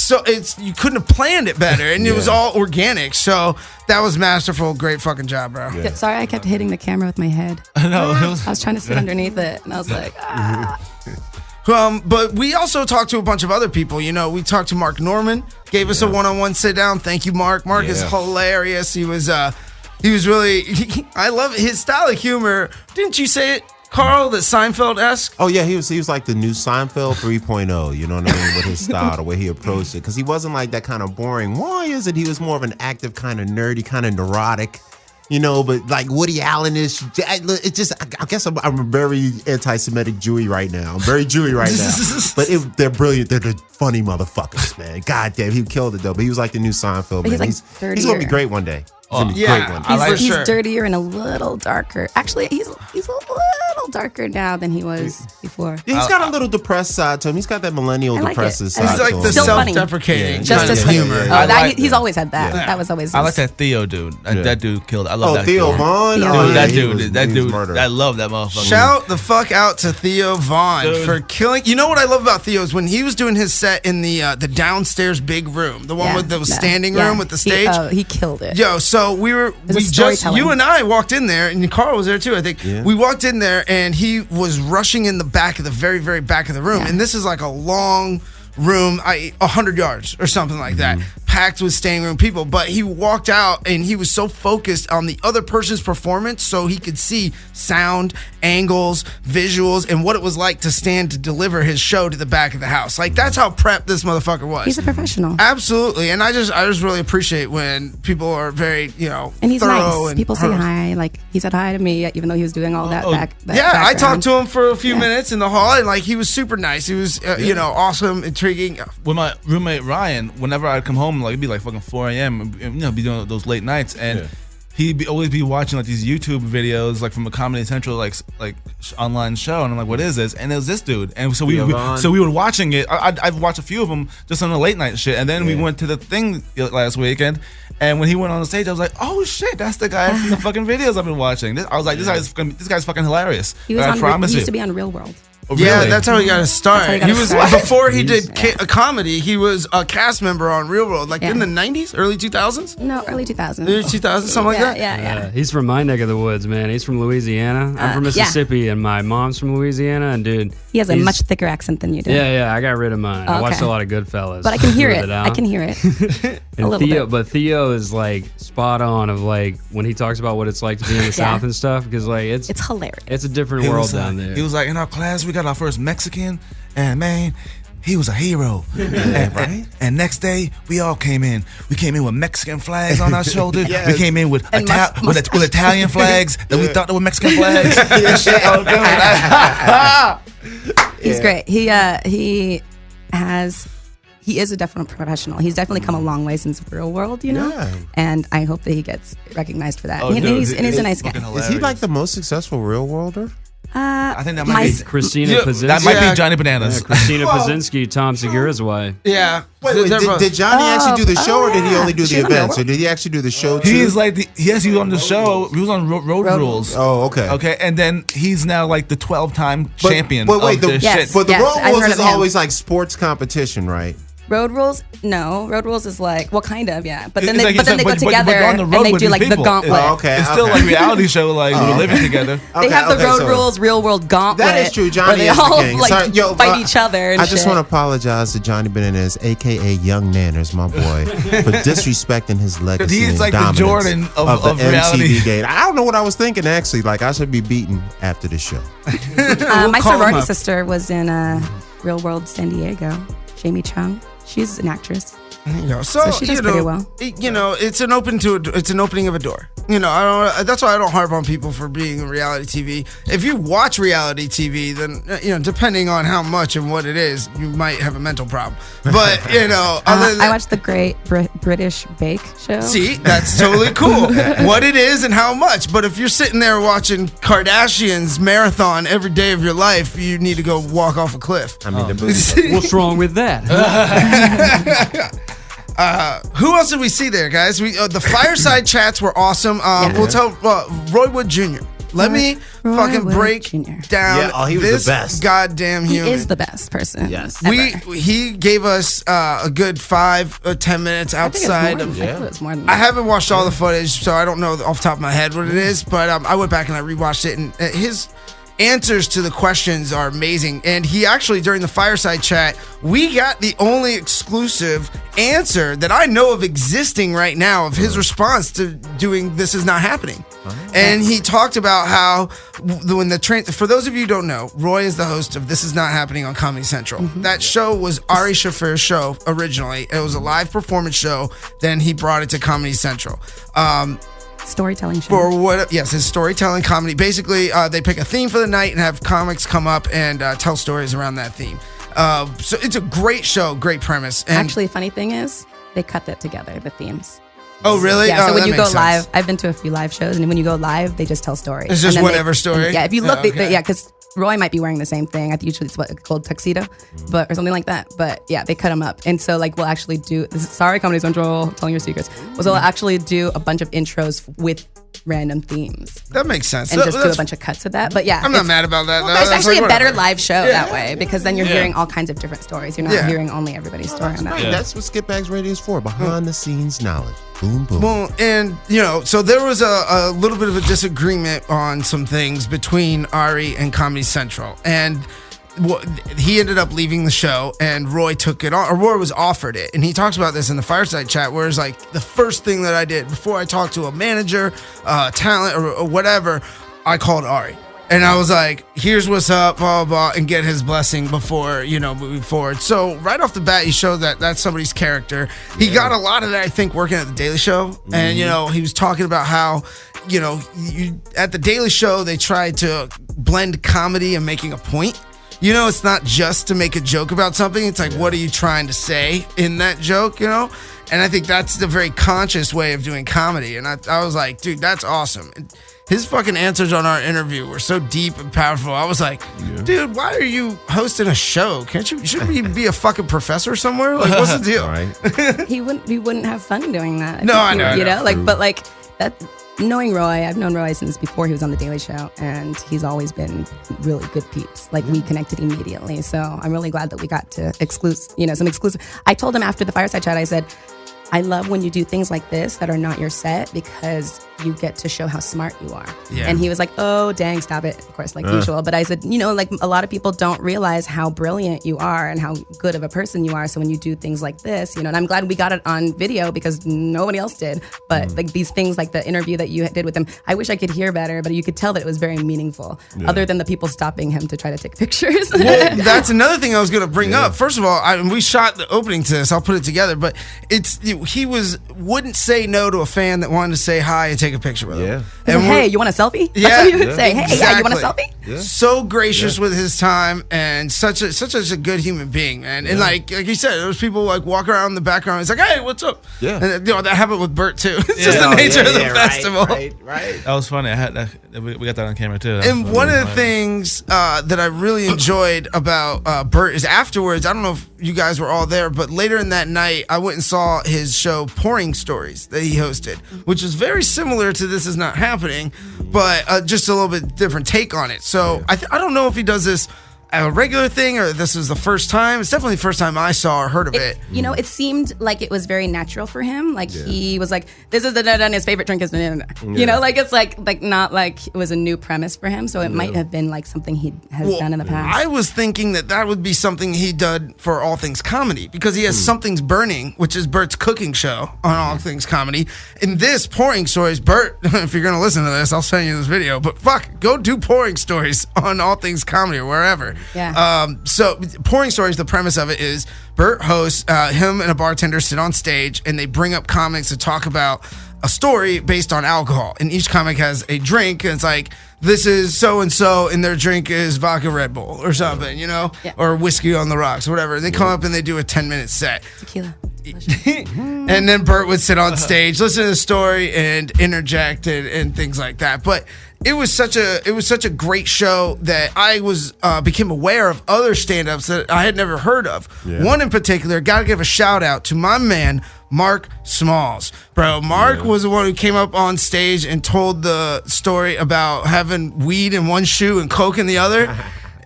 You couldn't have planned it better, and it was all organic. So that was masterful. Great fucking job, bro. Yeah, sorry, I kept hitting the camera with my head. I was trying to sit underneath it, and I was like, But we also talked to a bunch of other people. We talked to Mark Norman, gave us a one-on-one sit down. Thank you, Mark. Mark is hilarious. He was really. I love his style of humor. Didn't you say it, Carl? That Seinfeld-esque. Oh yeah, he was like the new Seinfeld 3.0. You know what I mean? With his style, the way he approached it, because he wasn't like that kind of boring. Why is it? He was more of an active, kind of nerdy, kind of neurotic. But like Woody Allen is, it just, I guess I'm a very anti-Semitic Jewy right now. I'm very Jewy right now. But they're brilliant. They're the funny motherfuckers, man. God damn, he killed it though. But he was like the new Seinfeld, man. He's like he's gonna be great one day. He's gonna be great one day. he's dirtier and a little darker. Actually, he's a little darker now than he was before. Yeah, he's got a little depressed side to him. He's got that millennial depressive side. He's like to the him. Still funny. self-deprecating Just as humor. He's always had that. That was always. I like that Theo dude. That dude killed. I love that. Theo Vaughn. Theo. Oh, That yeah, dude. murder. I love that motherfucker. Shout the fuck out to Theo Vaughn for killing. You know what I love about Theo is when he was doing his set in the downstairs big room, the one with the standing room with the stage. He killed it. Yo, so you and I walked in there, and Carl was there too, I think. Yeah. We walked in there, and he was rushing in the back of the very, very back of the room. Yeah. And this is like a long room, 100 yards or something like that, packed with standing room people. But he walked out, and he was so focused on the other person's performance so he could see sound, angles, visuals, and what it was like to stand to deliver his show to the back of the house. Like, that's how prepped this motherfucker was. He's a professional. Absolutely. And I just really appreciate when people are very, and he's thorough. Nice. People say hi. Like, he said hi to me, even though he was doing all that back. Yeah, background. I talked to him for a few minutes in the hall, and like, he was super nice. He was, awesome, intriguing. With my roommate Ryan, whenever I'd come home, like it'd be like fucking 4 a.m. and, be doing those late nights, and he'd always be watching like these YouTube videos, like from a Comedy Central like online show, and I'm like, what is this? And it was this dude, and so we were watching it. I've watched a few of them just on the late night shit, and then we went to the thing last weekend, and when he went on the stage, I was like, oh shit, that's the guy from the fucking videos I've been watching. I was like, this guy's fucking hilarious. He was he used to be on Real World. Oh, Yeah, really? that's how he got his start. That's how he got He his was start. before he did a comedy. He was a cast member on Real World, like in the 90s, early 2000s, No, early 2000s. early 2000s, something like that. Yeah. He's from my neck of the woods, man. He's from Louisiana. I'm from Mississippi, and my mom's from Louisiana. And dude, He has a much thicker accent than you do. Yeah, I got rid of mine. I watched Okay. a lot of Goodfellas, But I can hear it. out. I can hear it. And a little Theo, bit. but Theo is like spot on of like when he talks about what it's like to be in the South and stuff, because like it's hilarious. It's a different He world was down there. He was like, in our class, we got our first Mexican, and man, he was a hero. And next day, we all came in. We came in with Mexican flags on our shoulders. Yes. We came in with, And with Italian flags that we thought they were Mexican flags. And shit. Oh, God. He's great. He is a definite professional. He's definitely come a long way since Real World, you know? Yeah. And I hope that he gets recognized for that. Oh, and dude, he's a nice guy. fucking Is hilarious. he like the most successful real worlder? I think that might my- be. Christina Yeah, Pazinski. That might Yeah. be Johnny Bananas. Christina Pazinski, Tom Segura's wife. Yeah. Wait, did Johnny actually do the show, or did he only do the She's on Real events, or did he actually do the show too? He is like he was on the show. He was on Road Rules. Oh, okay. Okay, and then he's now like the 12-time champion But wait, of this Yes. shit. but the Yes, road I've rules heard is of him. always like sports competition, right? Road Rules? No. Road Rules is like, well, kind of, yeah. But then It's they, like- but then it's they like- go but together you're on the road and they with do these like the people. gauntlet. Oh, okay. It's still like reality show, like we're living together. They have the Road so- Rules Real World Gauntlet. That is true. where Johnny they is all the king. like Sorry, yo, fight each other and I just shit. want to apologize to Johnny Bananas, aka Young Nanners, my boy, for disrespecting his legacy. He's and like the dominance Jordan of the reality. MTV game. I don't know what I was thinking actually. Like I should be beaten after the show. My call him sorority up. sister was in Real World San Diego. Jamie Chung. She's an actress. You know, So she does pretty well. You know, it's an opening of a door. You know, that's why I don't harp on people for being in reality TV. If you watch reality TV, then you know, depending on how much and what it is, you might have a mental problem. But you know, other than I watched the Great British Bake Show. see, that's totally cool. What it is and how much. But if you're sitting there watching Kardashians marathon every day of your life, you need to go walk off a cliff. I mean, the booty. What's wrong with that? Who else did we see there, guys? The fireside chats were awesome. We'll tell Roy Wood Jr. Let me Roy fucking Wood break Jr. down Yeah, he was the this best. goddamn He human. is the best person. Yes. ever. He gave us a good 5 or 10 minutes I think it's outside more of. than- I think it was more than I that. haven't watched all the footage, so I don't know off the top of my head what it is. But I went back and I rewatched it, and his answers to the questions are amazing. And he actually, during the fireside chat, we got the only exclusive answer that I know of existing right now of his response to doing This Is Not Happening. And he talked about how for those of you who don't know, Roy is the host of This Is Not Happening on Comedy Central. That show was Ari Shaffir's show originally. It was a live performance show. Then he brought it to Comedy Central. Storytelling show. For what? Yes, his storytelling comedy. Basically, they pick a theme for the night and have comics come up and tell stories around that theme. So it's a great show, great premise. And Actually, funny thing is, they cut that together, the themes. oh really? Yeah, Oh, so when that you go makes sense. live, I've been to a few live shows, and when you go live, they just tell stories. It's just And then whatever story? Yeah, if you look, Oh, okay. yeah, because Roy might be wearing the same thing. I think usually it's what called tuxedo, but or something like that. But yeah, they cut them up, and so like we'll actually do. This is, sorry, Comedy Central, telling your secrets. We'll actually do a bunch of intros with random themes That makes sense. and just do a That's- bunch of cuts of that. But yeah, I'm not it's- mad about that. though. It's That's actually like, a better whatever. live show Yeah. that way because then you're hearing all kinds of different stories. You're not Yeah. hearing only everybody's story on that. Right, that's what Skitbags Radio is for. Behind the scenes knowledge. Boom, boom. Well, and you know, so there was a little bit of a disagreement on some things between Ari and Comedy Central, and he ended up leaving the show, and Roy took it on, or Roy was offered it, and he talks about this in the fireside chat, where it's like the first thing that I did before I talked to a manager, talent, or whatever, I called Ari. And I was like, here's what's up, blah, blah, blah, and get his blessing before, you know, moving forward. So right off the bat, he showed that that's somebody's character. He got a lot of that, I think, working at The Daily Show. And, you know, he was talking about how, you know, at The Daily Show, they tried to blend comedy and making a point. You know, it's not just to make a joke about something. It's like, what are you trying to say in that joke, you know? And I think that's the very conscious way of doing comedy. And I was like, dude, that's awesome. And his fucking answers on our interview were so deep and powerful. I was like, dude, why are you hosting a show? Shouldn't you be a fucking professor somewhere? Like, what's the deal? Right. He wouldn't have fun doing that. No, think I know, You I know. know, like, but like that. knowing Roy, I've known Roy since before he was on The Daily Show, and he's always been really good peeps. Like, we connected immediately. So I'm really glad that we got to some exclusive. I told him after the fireside chat, I said, I love when you do things like this that are not your set because you get to show how smart you are. Yeah. And he was like, oh, dang, stop it. Of course, like usual. But I said, like a lot of people don't realize how brilliant you are and how good of a person you are. So when you do things like this, and I'm glad we got it on video because nobody else did. But like these things like the interview that you did with him, I wish I could hear better, but you could tell that it was very meaningful other than the people stopping him to try to take pictures. Well, that's another thing I was going to bring up. First of all, we shot the opening to this. I'll put it together, but he wouldn't say no to a fan that wanted to say hi and take a picture with him. And hey, you want a selfie? Yeah, that's what he would say. Hey, exactly. you want a selfie? Yeah. So gracious with his time and such a good human being, man. And like you said, there was people like walk around in the background. It's like, hey, what's up? Yeah. And that happened with Bert too. It's just the nature of the festival. Right. That was funny. I had that. We got that on camera too. And one of the things that I really enjoyed about Bert is afterwards, I don't know if you guys were all there, but later in that night, I went and saw his show Pouring Stories that he hosted, which was very similar to This Is Not Happening, but just a little bit different take on it. So I don't know if he does this a regular thing or this is the first time. It's definitely the first time I saw or heard of it. It seemed like it was very natural for him. Like he was like, this is and his favorite drink is like it's like not like it was a new premise for him. So it might have been like something he has done in the past. I was thinking that would be something he did for All Things Comedy because he has Something's Burning, which is Bert's cooking show on All Things Comedy. In this Pouring Stories, Bert, if you're going to listen to this, I'll send you this video, but go do Pouring Stories on All Things Comedy or wherever. Yeah. So Pouring Stories, the premise of it is Bert hosts, him and a bartender sit on stage and they bring up comics to talk about a story based on alcohol. And each comic has a drink and it's like, this is so-and-so and their drink is vodka Red Bull or something, or whiskey on the rocks or whatever. And they come up and they do a 10-minute set. Tequila. And then Bert would sit on stage, listen to the story and interject and things like that. But it was such a great show that I became aware of other stand-ups that I had never heard of. Yeah. One in particular, got to give a shout out to my man Mark Smalls. Bro, Mark was the one who came up on stage and told the story about having weed in one shoe and coke in the other.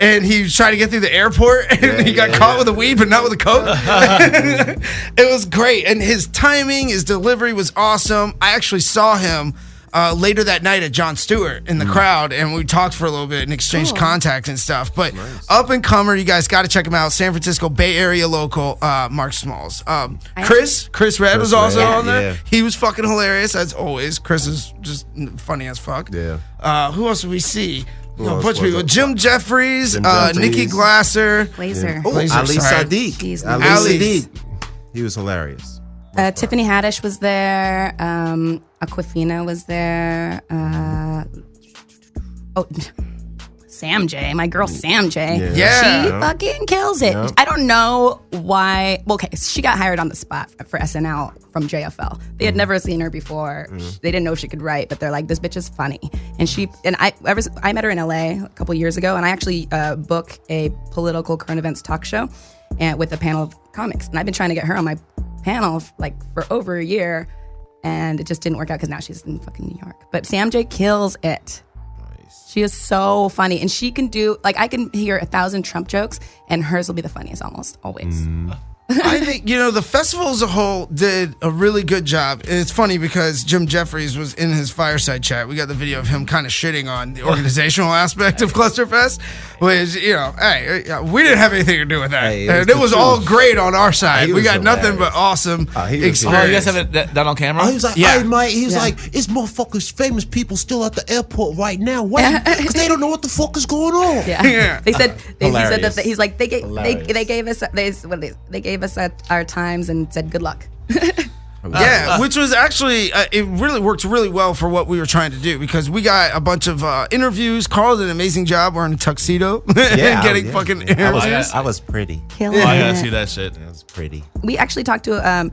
And he was trying to get through the airport, and he got caught with the weed, but not with the coke. It was great, and his timing, his delivery was awesome. I actually saw him later that night at Jon Stewart in the crowd, and we talked for a little bit and exchanged contact and stuff. But up and comer, you guys got to check him out. San Francisco Bay Area local, Mark Smalls. Chris Red was also on there. Yeah. He was fucking hilarious as always. Chris is just funny as fuck. Yeah. Who else did we see? A bunch of people. Jim Jeffries, Nikki Glasser, Blazer. Ali Sadiq. He's Ali Ali. Sadiq. He was hilarious. Tiffany Haddish was there. Aquafina was there. Sam J, my girl Sam J. Yeah. She fucking kills it. Yeah. I don't know why. Well, okay, she got hired on the spot for SNL from JFL. They had never seen her before. They didn't know she could write, but they're like, this bitch is funny. And I met her in LA a couple years ago, and I actually booked a political current events talk show with a panel of comics. And I've been trying to get her on my panel for over a year, and it just didn't work out because now she's in fucking New York. But Sam J kills it. She is so funny, and she can do, I can hear 1,000 Trump jokes, and hers will be the funniest almost always. I think, the festival as a whole did a really good job. And it's funny because Jim Jeffries was in his fireside chat. We got the video of him kind of shitting on the organizational aspect of Clusterfest, which, hey, we didn't have anything to do with that. Hey, and it was all great on our side. We got nothing but awesome experience. Oh, you guys have that on camera? He was like, hey, mate. He was like, it's motherfuckers, famous people still at the airport right now waiting because they don't know what the fuck is going on. Yeah. He said Hilarious. that he's like, they gave us our times and said good luck. Which was actually it really worked really well for what we were trying to do because we got a bunch of interviews. Carl did an amazing job wearing a tuxedo and getting fucking interviews. I was pretty. Killing I gotta it. see that shit. That was pretty. We actually talked to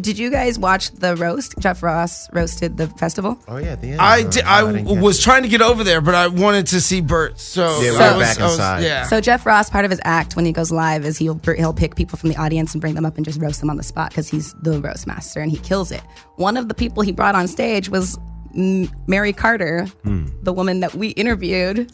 did you guys watch the roast? Jeff Ross roasted the festival. Oh yeah, at the end. I did. I was trying to get over there, but I wanted to see Bert. So Yeah, we I were back inside. Yeah. So Jeff Ross, part of his act when he goes live is he'll pick people from the audience and bring them up and just roast them on the spot because he's the roast master and he kills it. One of the people he brought on stage was Mary Carter, the woman that we interviewed.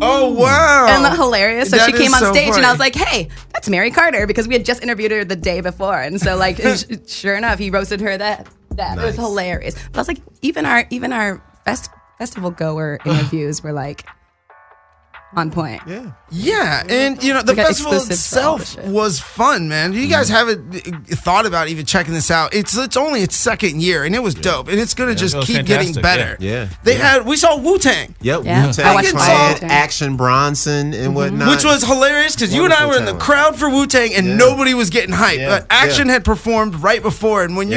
Oh, wow. Isn't that hilarious? So That she came is on so stage and I was funny. like, hey, that's Mary Carter, because we had just interviewed her the day before. And so like, sure enough, he roasted her that. It was hilarious. But I was like, even our festival goer interviews were like on point. Yeah, and you know the We got festival exclusives for all itself the shit. was fun, man. You guys haven't thought about even checking this out. It's only its second year, and it was dope, and it's gonna just it was keep getting fantastic, better. Yeah. We saw Wu-Tang. Yep. Yeah. Wu-Tang I watched playing, Wu-Tang. Action Bronson and whatnot. Which was hilarious because you and I were in the Wonderful crowd for Wu-Tang and nobody was getting hyped. Yeah. But Action had performed right before, and when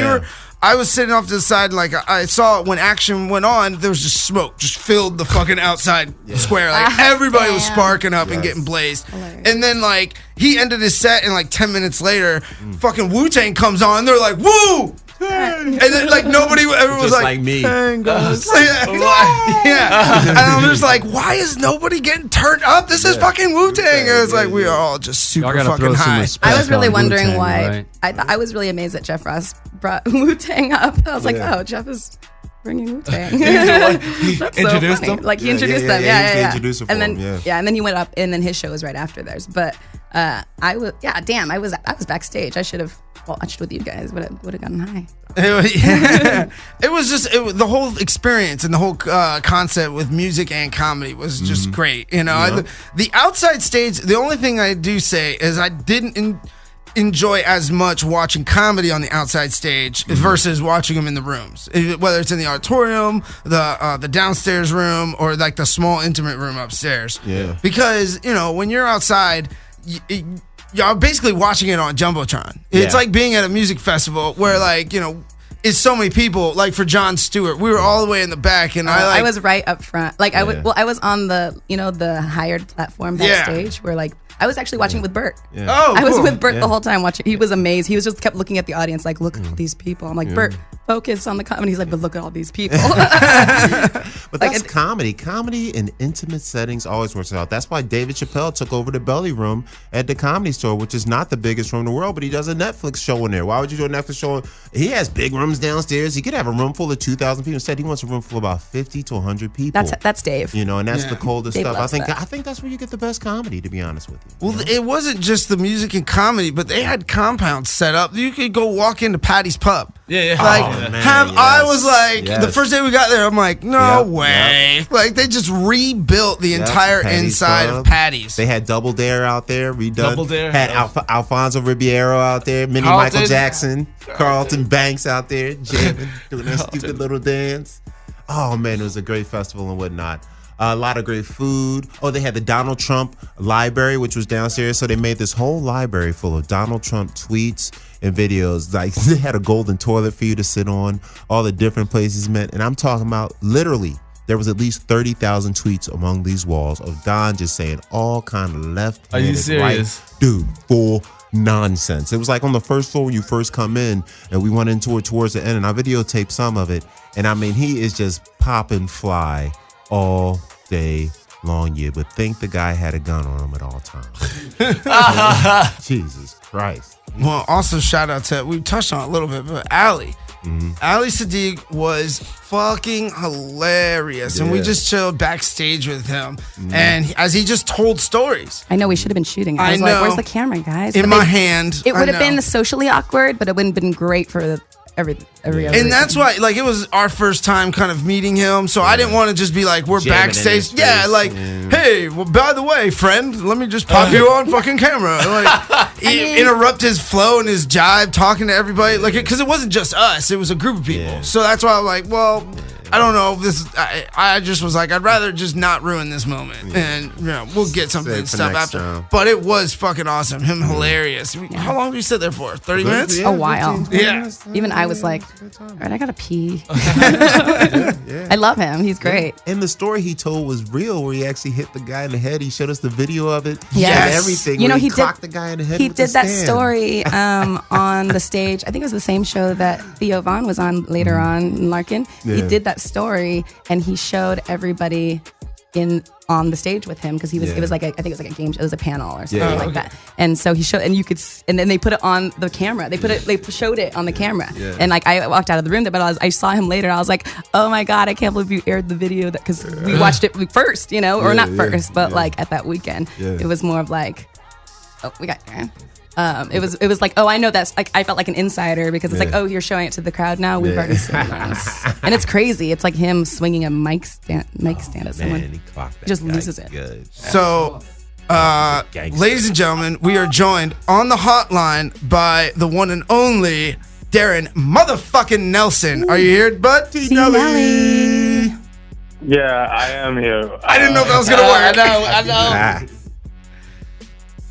I was sitting off to the side, like I saw when Action went on, there was just smoke, just filled the fucking outside square. Like everybody was Damn. sparking up and getting blazed. Hilarious. And then like he ended his set, and like 10 minutes later, fucking Wu-Tang comes on. They're like, "Woo!" And then like everyone was Just like, like me. "Tang goes." Yeah. And I'm just like, why is nobody getting turned up? This is fucking Wu-Tang. And it's like we are all just Y'all super gotta fucking throw some high. respect I was really on wondering Wu-Tang, why. right? I was really amazed that Jeff Ross brought Wu-Tang up. I was like, oh, Jeff is bringing Wu-Tang. That's so Introduced funny. them? Like he Yeah, introduced yeah, them. yeah, Yeah, he yeah. introduced it for And then him, yeah. and then he went up, and then his show was right after theirs. But I was I was backstage. I should have watched with you guys. Would have gotten high. It was just the whole experience and the whole concept with music and comedy was just great. You know, the outside stage. The only thing I do say is I didn't enjoy as much watching comedy on the outside stage versus watching them in the rooms, whether it's in the auditorium, the downstairs room, or like the small intimate room upstairs. Yeah. Because you know when you're outside. Y'all basically watching it on Jumbotron. It's like being at a music festival where, like, you know, it's so many people. Like for Jon Stewart, we were all the way in the back, and I was right up front. Like I was on the the hired platform backstage where like I was actually watching with Bert. Yeah. Oh, I was cool. with Bert the whole time watching. He was amazed. He was just kept looking at the audience like, look at all these people. I'm like, Bert, focus on the comedy. He's like, but look at all these people. But that's comedy. Comedy in intimate settings always works out. That's why David Chappelle took over the Belly Room at the Comedy Store, which is not the biggest room in the world, but he does a Netflix show in there. Why would you do a Netflix show? He has big rooms downstairs. He could have a room full of 2,000 people. Instead, he wants a room full of about 50 to 100 people. That's Dave. You know, and that's the coldest Dave stuff. loves that. I think that's where you get the best comedy, to be honest with you. Well, it wasn't just the music and comedy, but they had compounds set up. You could go walk into Patty's Pub. Yeah. Like, man, I was like, yes. the first day we got there, I'm like, no Yep, way. Like, they just rebuilt the entire Patty's inside Pub. of Patty's. They had Double Dare out there, redone. Double Dare. Had Alfonso Ribeiro out there, Mini Carlton. Michael Jackson, Carlton Banks out there, jamming, doing that stupid little dance. Oh, man, it was a great festival and whatnot. A lot of great food. Oh, they had the Donald Trump library, which was downstairs. So they made this whole library full of Donald Trump tweets and videos. Like they had a golden toilet for you to sit on, all the different places meant. And I'm talking about literally, there was at least 30,000 tweets among these walls of Don just saying all kind of left. Are you serious? Right, dude, full nonsense. It was like on the first floor when you first come in, and we went into it towards the end, and I videotaped some of it. And I mean, he is just popping fly all day long. You would think the guy had a gun on him at all times. Jesus Christ. Well, also shout out to, we touched on it a little bit, but Ali. Ali Sadiq was fucking hilarious. And we Yeah. just chilled backstage with him. And as he just told stories. I know we should have been shooting. I I was like, know. where's the camera, guys? In But my hand. It would I have know. been socially awkward, but it wouldn't have been great for every other. And that's why, like, it was our first time kind of meeting him. So I didn't want to just be like, we're Jamming in backstage. his Yeah, face. like, hey, well, by the way, friend, let me just pop you on fucking camera. Like, interrupt his flow and his jive talking to everybody. Like, because it wasn't just us, it was a group of people. Yeah. So that's why I'm like, well, I don't know. I just was like, I'd rather just not ruin this moment. And, you know, we'll get something Save and for stuff next after. time. But it was fucking awesome. Him hilarious. How long did you sit there for? 30 minutes? A while. Yeah. Even I was like, all right, I gotta pee. I love him. He's great. And the story he told was real, where he actually hit the guy in the head. He showed us the video of it. Yes. And everything. You know, where he did- clocked the guy in the head. He with the did that stand. story on the stage. I think it was the same show that Theo Vaughn was on later on in Larkin. He Yeah. did that story, and he showed everybody on the stage with him because he was. Yeah. It was like I think it was like a game. It was a panel or something like that. And so he showed, and you could, and then they put it on the camera. They showed it on the camera. Yeah. And like I walked out of the room, but I saw him later. And I was like, oh my god, I can't believe you aired the video because we watched it first, or not first, but like at that weekend, it was more of like, oh, we got Darren. It was like, oh, I know that's like I felt like an insider because it's like, oh, you're showing it to the crowd now. We've already seen this, and it's crazy. It's like him swinging a mic stand at someone. Man, he clocked that Just guy loses it. good. So, ladies and gentlemen, we are joined on the hotline by the one and only Darren motherfucking Nelson. Are you here, bud? Nelly. Yeah, I am here. I didn't know that was gonna work. I know.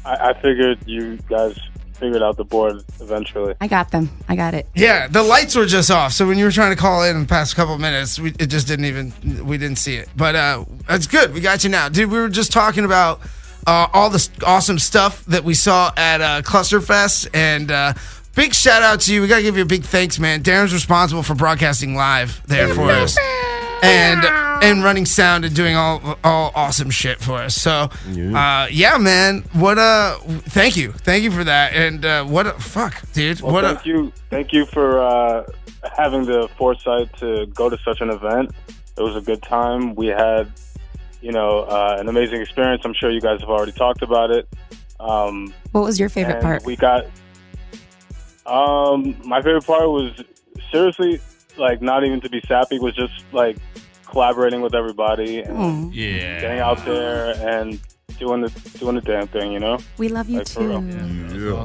I figured you guys figured out the board eventually. I got them. I got it. Yeah, the lights were just off. So when you were trying to call in the past couple of minutes, we didn't see it. But that's good. We got you now. Dude, we were just talking about all the awesome stuff that we saw at Clusterfest. And big shout out to you. We got to give you a big thanks, man. Darren's responsible for broadcasting live there for us. And running sound and doing all awesome shit for us. So, yeah, man. Thank you for that. And dude. Well, thank you for having the foresight to go to such an event. It was a good time. We had, an amazing experience. I'm sure you guys have already talked about it. What was your favorite part? We got. My favorite part was seriously, like, not even to be sappy, was just like collaborating with everybody and getting out there and doing the damn thing, We love you too.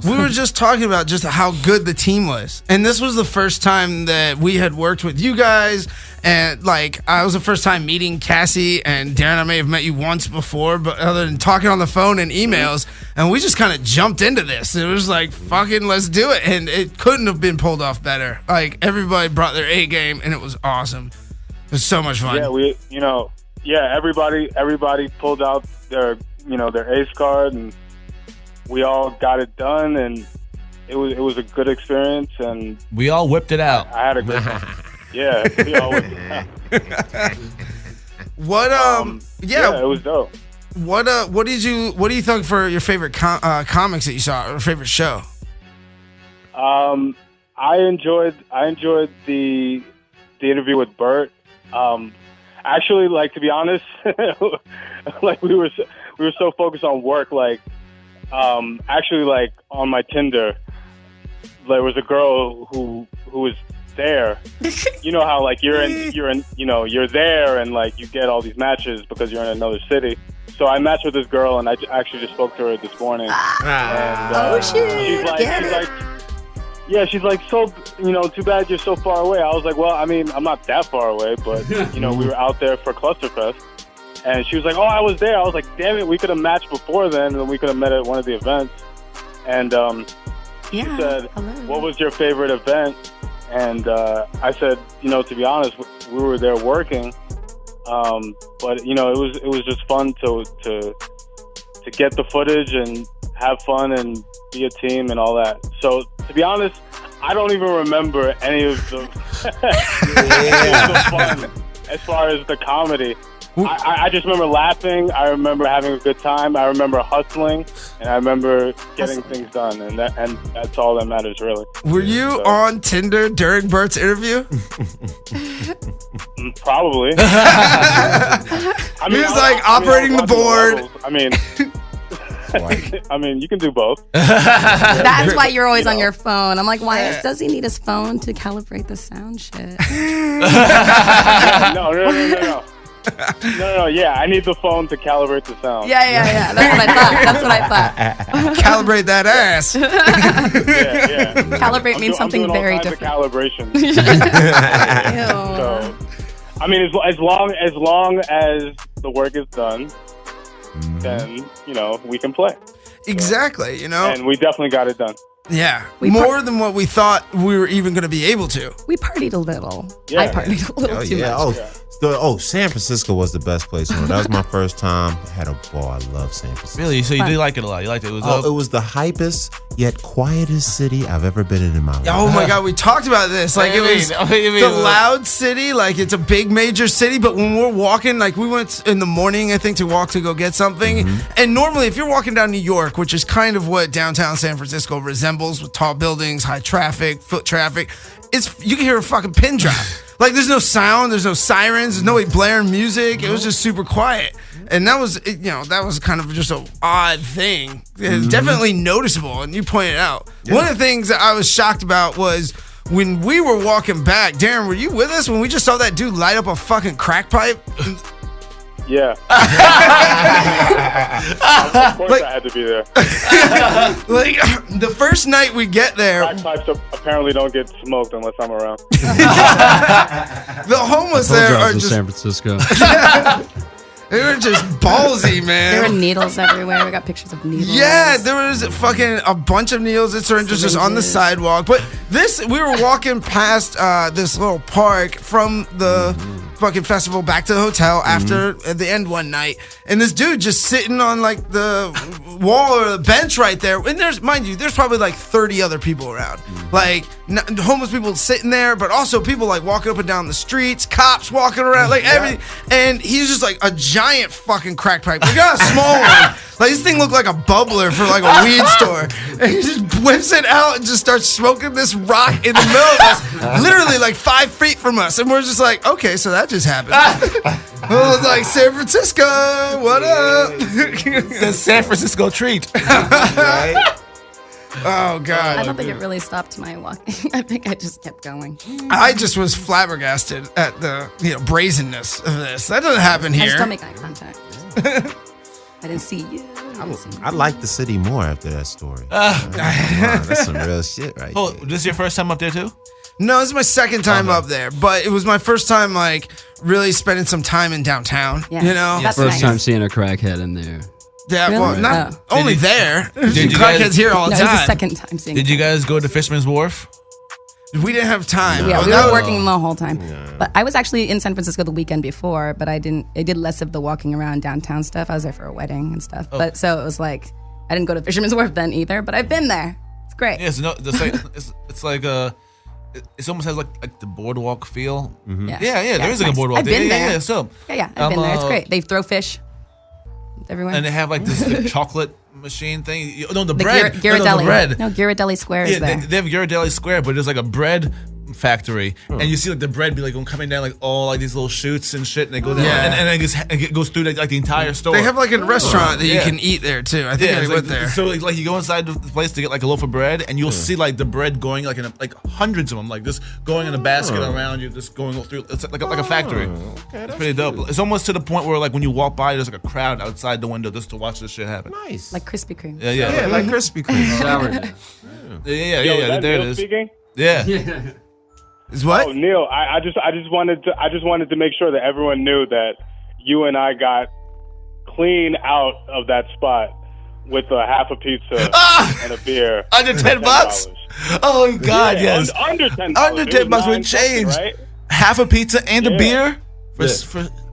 We were just talking about just how good the team was, and this was the first time that we had worked with you guys, and like I was the first time meeting Cassie and Darren. I may have met you once before, but other than talking on the phone and emails, and we just kind of jumped into this. It was like, fucking let's do it, and it couldn't have been pulled off better. Like everybody brought their A game, and it was awesome. It was so much fun. Yeah, everybody pulled out their ace card, and we all got it done, and it was a good experience, and we all whipped it out. I had a good time. Yeah, we all whipped it out. It was dope. What do you think for your favorite comics that you saw or favorite show? I enjoyed the interview with Bert. Actually, like, to be honest, like we were so focused on work, like actually, like on my Tinder, there was a girl who was there. You know how like you're there and like you get all these matches because you're in another city. So I matched with this girl, and I actually just spoke to her this morning. And, she's like, so, too bad you're so far away. I was like, well, I mean, I'm not that far away, but, we were out there for Clusterfest. And she was like, oh, I was there. I was like, damn it, we could have matched before then, and we could have met at one of the events. And she said, what was your favorite event? And I said, to be honest, we were there working. But, it was just fun to get the footage and have fun and be a team and all that. So, to be honest, I don't even remember any of the, the fun as far as the comedy. I just remember laughing. I remember having a good time. I remember hustling, and I remember getting things done, and that's all that matters, really. Were you on Tinder during Bert's interview? Probably. He was operating the board. Levels. I mean, you can do both. That's why you're always on your phone. I'm like, why does he need his phone to calibrate the sound shit? No. No, yeah, I need the phone to calibrate the sound. Yeah. That's what I thought. Calibrate that ass. Yeah. Calibrate means something very different. Calibration. Ew. So, I mean, as long as the work is done, then we can play. Exactly. And we definitely got it done. Yeah, more than what we thought we were even going to be able to. We partied a little. Yeah. I partied a little too much. San Francisco was the best place. That was my first time. I had a ball. I love San Francisco. Really? So you did like it a lot? You liked it? It was the hypest yet quietest city I've ever been in my life. Oh my God, we talked about this. Like it's a loud city, like it's a big major city. But when we're walking, like we went in the morning, I think, to go get something. And normally, if you're walking down New York, which is kind of what downtown San Francisco resembles, with tall buildings, high traffic, foot traffic, you can hear a fucking pin drop. Like there's no sound, there's no sirens, there's nobody blaring music. It was just super quiet. And that was, that was kind of just an odd thing. It's definitely noticeable, and you pointed out. Yeah. One of the things that I was shocked about was when we were walking back. Darren, were you with us when we just saw that dude light up a fucking crack pipe? Yeah. Of course I had to be there. Like, the first night we get there... Crack pipes apparently don't get smoked unless I'm around. The homeless there are just... San Francisco. They were just ballsy, man. There were needles everywhere. We got pictures of needles. Yeah, there was fucking a bunch of needles and syringes just on the sidewalk. But we were walking past this little park from the fucking festival back to the hotel after at the end one night, and this dude just sitting on like the wall or the bench right there. And there's probably like 30 other people around, like homeless people sitting there, but also people like walking up and down the streets, cops walking around, like everything. And he's just like a giant fucking crack pipe. We got a small one. Like this thing looked like a bubbler for like a weed store. And he just whips it out and just starts smoking this rock in the middle of us, literally like 5 feet from us. And we're just like, okay, so that just happened. It was like San Francisco, what up? The San Francisco treat. Right? Oh God! I don't think it really stopped my walking. I think I just kept going. I just was flabbergasted at the brazenness of this. That doesn't happen here. I just don't make eye contact. I didn't see you. I like the city more after that story. That's some real shit right Oh, there. this is your first time up there too? No, this is my second time up there, but it was my first time like really spending some time in downtown. Yeah. That's First time seeing a crackhead in there. Yeah, Really? well, not Oh. only there. Did you Crackheads guys- here all the No, it was the time. second time seeing Did you guys go to Fisherman's Wharf? We didn't have time. Yeah, Oh, we that were was- working the whole time. But I was actually in San Francisco the weekend before, but I did less of the walking around downtown stuff. I was there for a wedding and stuff. But so it was like, I didn't go to Fisherman's Wharf then either, but I've been there. It's great. Yes, no, it's like it almost has like the boardwalk feel. Yeah, There is it's like a nice. boardwalk. I've been there. Yeah, so I've been there. It's great. They throw fish everywhere. and they have like this like, chocolate machine thing. No, the the bread. Ghirardelli. the bread. No, Ghirardelli Square is Yeah, there. they have Ghirardelli Square, but there's like a bread factory, and you see like the bread be like coming down like all like these little chutes and shit, and they go down, and it goes through like the entire store. They have like a restaurant that you Yeah. can eat there too. I think I it's went like, there. So like you go inside the place to get like a loaf of bread, and you'll see like the bread going like in like hundreds of them, like just going in a basket around you, just going through. It's like a factory. It's pretty dope. It's almost to the point where like when you walk by, there's like a crowd outside the window just to watch this shit happen. Nice. Like Krispy Kreme. Yeah, like Krispy Kreme. Sourdough. yeah. Is that There it Neil is. speaking? Yeah. Is what? Oh, Neil, I just wanted to make sure that everyone knew that you and I got clean out of that spot with a half a pizza and a beer. Under $10. Oh God, yes. Under $10. Under $10 with something, change. right? Half a pizza and a Yeah. beer.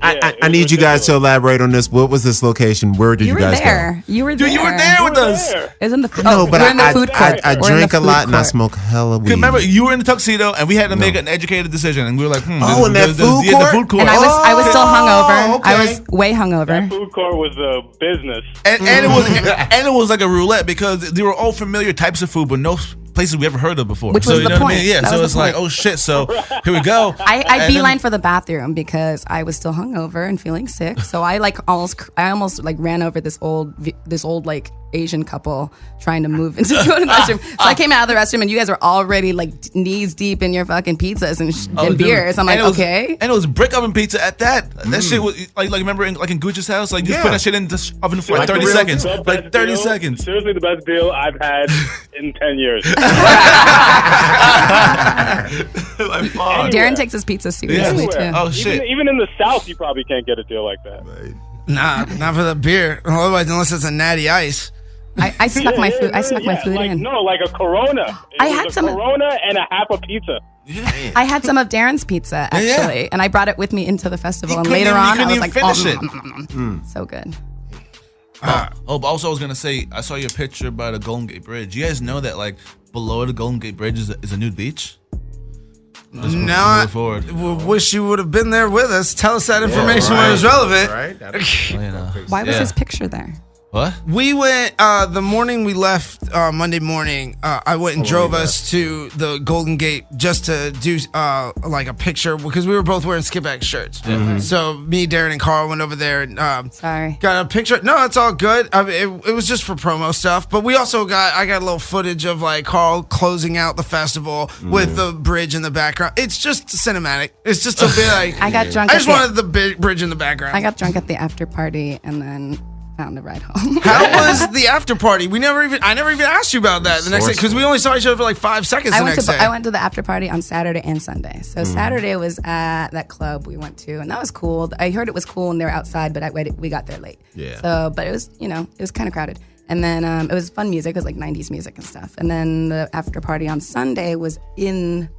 I need you guys to elaborate on this. What was this location? Where did you You were guys there. You were there. Dude, you were there with us. There. It was in the food. go? No, but we're in the food court. I We're in drink the a food lot and I court. smoke hella weed. Remember, you were in the tuxedo, and we had to make an educated decision, and we were like, in that food the court? food court. And I was still hungover. okay. I was way hungover. That food court was a business. and it was like a roulette because they were all familiar types of food, but no places we ever heard of before. Which so was you the know what I point. mean? Yeah. That So was it's the like, point. oh shit. So here we go. I And beeline then- for the bathroom because I was still hungover and feeling sick. So I almost like ran over this old like Asian couple trying to move into go to the restroom. So I came out of the restroom and you guys were already like knees deep in your fucking pizzas and beers. I'm like, and it was, okay. And it was brick oven pizza at that. That shit was like remember in Gucci's house, like just put that shit in the oven for like 30 seconds. The Like best 30 deal- seconds. Seriously, the best deal I've had in 10 years. By far. Darren takes his pizza seriously Anywhere. too. Oh shit. Even in the South, you probably can't get a deal like that. Nah, not for the beer. Otherwise, unless it's a natty ice. I snuck my food. I snuck my food like, in. No, like a Corona. I It was had a some- Corona and a half a pizza. I had some of Darren's pizza actually, and I brought it with me into the festival. And later on, I was like, finish it. So good. But also I was gonna say, I saw your picture by the Golden Gate Bridge. You guys know that like below the Golden Gate Bridge is a nude beach? Just Now, forward. wish you would have been there with us. Tell us that information when it was relevant. Right? Why was his picture there? What? We went the morning we left Monday morning. I went and drove us to the Golden Gate just to do like a picture because we were both wearing Skitbags shirts. So me, Darren, and Carl went over there and Sorry. got a picture. No, it's all good. I mean, it was just for promo stuff. But we also I got a little footage of like Carl closing out the festival with the bridge in the background. It's just cinematic. It's just a bit like I got drunk. I just wanted the big bridge in the background. I got drunk at the after party and then found a ride home. How was the after party? I never even asked you about that the next day because we only saw each other for like 5 seconds the next day. I went to the after party on Saturday and Sunday. So Saturday was at that club we went to, and that was cool. I heard it was cool and they were outside, but we got there late. Yeah. So, but it was, it was kind of crowded. And then it was fun music. It was like 90s music and stuff. And then the after party on Sunday was in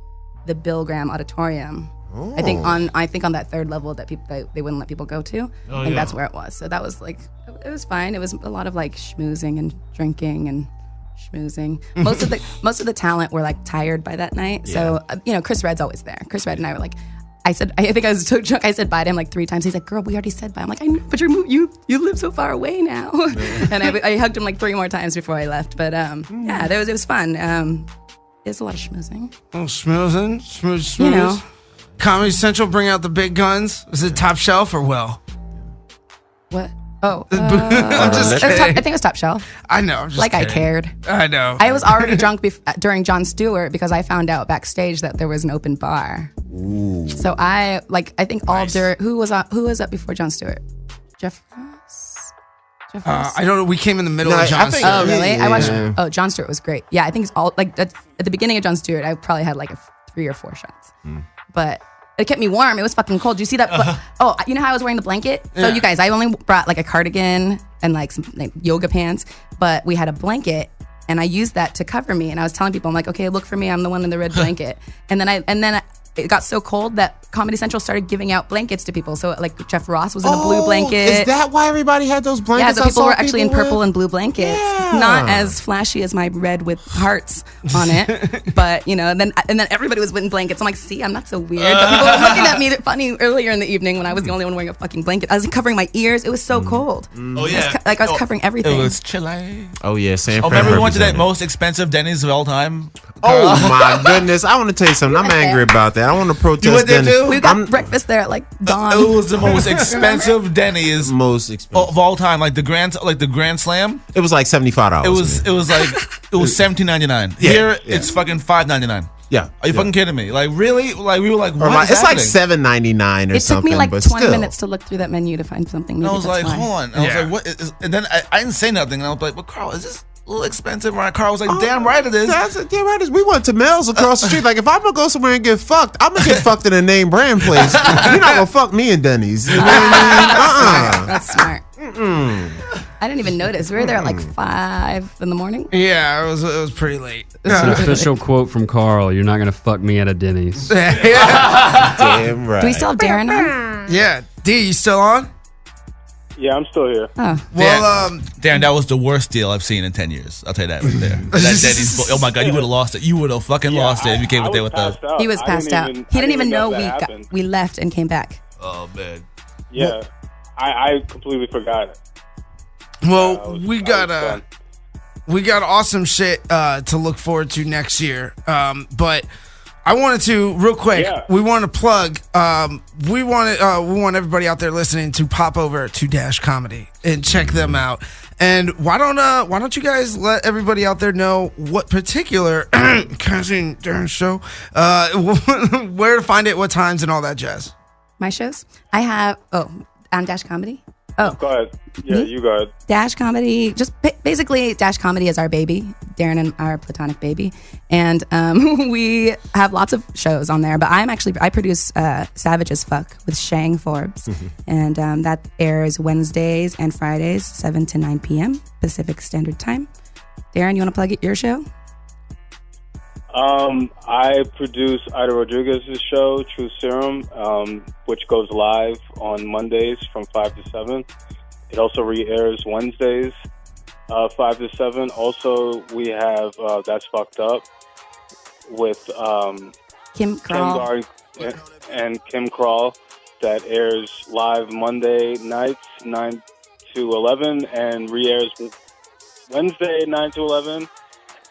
the Bill Graham Auditorium. Oh. I think on that third level that they wouldn't let people go to. I think that's where it was. So that was like, it was fine. It was a lot of like schmoozing and drinking and schmoozing. Most of the talent were like tired by that night. So Chris Red's always there. Chris Red and I were like, I think I was so drunk. I said bye to him like 3 times. He's like, "Girl, we already said bye." I'm like, "I know, but you live so far away now." And I hugged him like 3 more times before I left. But yeah, it was fun. There's a lot of schmoozing. Oh, schmoozing, schmooze. You know. Comedy Central bring out the big guns. Was it Top Shelf or Will? What? Oh, I'm just kidding. I think it was Top Shelf. I know. I'm just Like kidding. I cared. I know. I was already drunk during Jon Stewart because I found out backstage that there was an open bar. Ooh. So I think all who was up before Jon Stewart? Jeff Ross. I don't know. We came in the middle of Jon Stewart. Oh really? Yeah. I watched. Oh, Jon Stewart was great. Yeah, I think it's all like at the beginning of Jon Stewart. I probably had like 3 or 4 shots, but. It kept me warm. It was fucking cold. Do you see that? Oh, you know how I was wearing the blanket? So you guys, I only brought like a cardigan and like some like, yoga pants, but we had a blanket and I used that to cover me. And I was telling people, I'm like, okay, look for me. I'm the one in the red blanket. And then it got so cold that Comedy Central started giving out blankets to people. So like Jeff Ross was in a blue blanket. Is that why everybody had those blankets? Yeah, so people were actually in purple and blue blankets. Yeah. Not as flashy as my red with hearts on it. But, and then everybody was in blankets. I'm like, see, I'm not so weird. But people were looking at me funny earlier in the evening when I was the only one wearing a fucking blanket. I was covering my ears. It was so cold. Oh, yeah. I was covering everything. It was chilly. Oh, yeah. San Fran. Remember we went to that most expensive Denny's of all time? Oh, my goodness. I want to tell you something. I'm angry about that. I want to protest. You went there too? We got breakfast there at like dawn. It was the most expensive Denny's Most expensive. of all time. Like the Grand Slam. It was like $75. It was $17.99. Yeah, Here yeah. it's fucking $5.99. Yeah. Are you fucking kidding me? Like really? Like we were like, what is It's like happening? $7.99 or It took something. me like but 20 still. minutes to look through that menu to find something. And I Maybe was that's like, why. hold on. I was like, what is? And then I didn't say nothing. And I was like, but Carl, is this a little expensive? And Carl was like, damn right it is. Damn right it is. We went to Mel's across the street. Like, if I'm going to go somewhere and get fucked, I'm going to get fucked in a name brand place. You're not going to fuck me in Denny's. You know what I mean? That's smart. I didn't even notice. We were there at like 5 in the morning. Yeah, it was pretty late. It's an official quote from Carl. You're not gonna fuck me at a Denny's. yeah. Damn right. Do we still have Darren on? Yeah. D, you still on? Yeah, I'm still here. Oh. Well, Darren, that was the worst deal I've seen in 10 years. I'll tell you that right there. That Denny's, oh my God, you would have lost it. You would have fucking lost it if you came there with us. He was passed out. He didn't even know we left and came back. Oh man. Yeah, I completely forgot it. well, we got awesome shit to look forward to next year. But I wanted to real quick. Yeah. We want to plug. We want everybody out there listening to pop over to Dash Comedy and check them out. And why don't you guys let everybody out there know what particular Cassie and Darren show, where to find it, what times, and all that jazz. My shows? I have, on Dash Comedy? Oh, Go ahead. Yeah, Me? you go ahead. Dash Comedy, just basically Dash Comedy is our baby, Darren and our platonic baby. And we have lots of shows on there, but I produce Savage as Fuck with Shang Forbes. And that airs Wednesdays and Fridays, 7 to 9 p.m. Pacific Standard Time. Darren, you want to plug it, your show? I produce Ida Rodriguez's show, True Serum, which goes live on Mondays from 5 to 7. It also re-airs Wednesdays, 5 to 7. Also, we have That's Fucked Up with Kim Crawl. and Kim Crawl that airs live Monday nights, 9 to 11, and re-airs Wednesday, 9 to 11.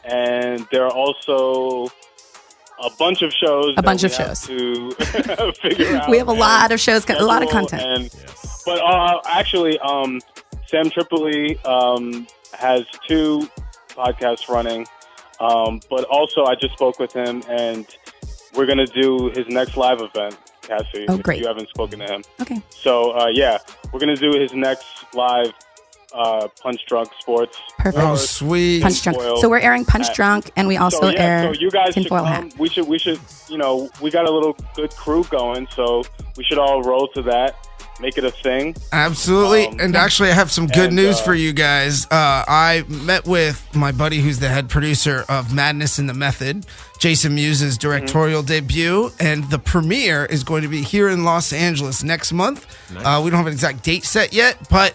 And there are also a bunch of shows. To figure out. We have a lot of shows, a lot of content. But actually, Sam Tripoli has 2 podcasts running. But also, I just spoke with him, and we're going to do his next live event, Cassie. Oh, great. If you haven't spoken to him. Okay. So, we're going to do his next live Punch Drunk Sports. Perfect. Oh, sweet. Punch Drunk. So we're airing Punch Drunk, and we also air So you guys should Tinfoil come. Hat. We should, we got a little good crew going, so we should all roll to that. Make it a thing. Absolutely. And actually, I have some good news for you guys. I met with my buddy who's the head producer of Madness in the Method, Jason Muse's directorial debut, and the premiere is going to be here in Los Angeles next month. Nice. We don't have an exact date set yet, but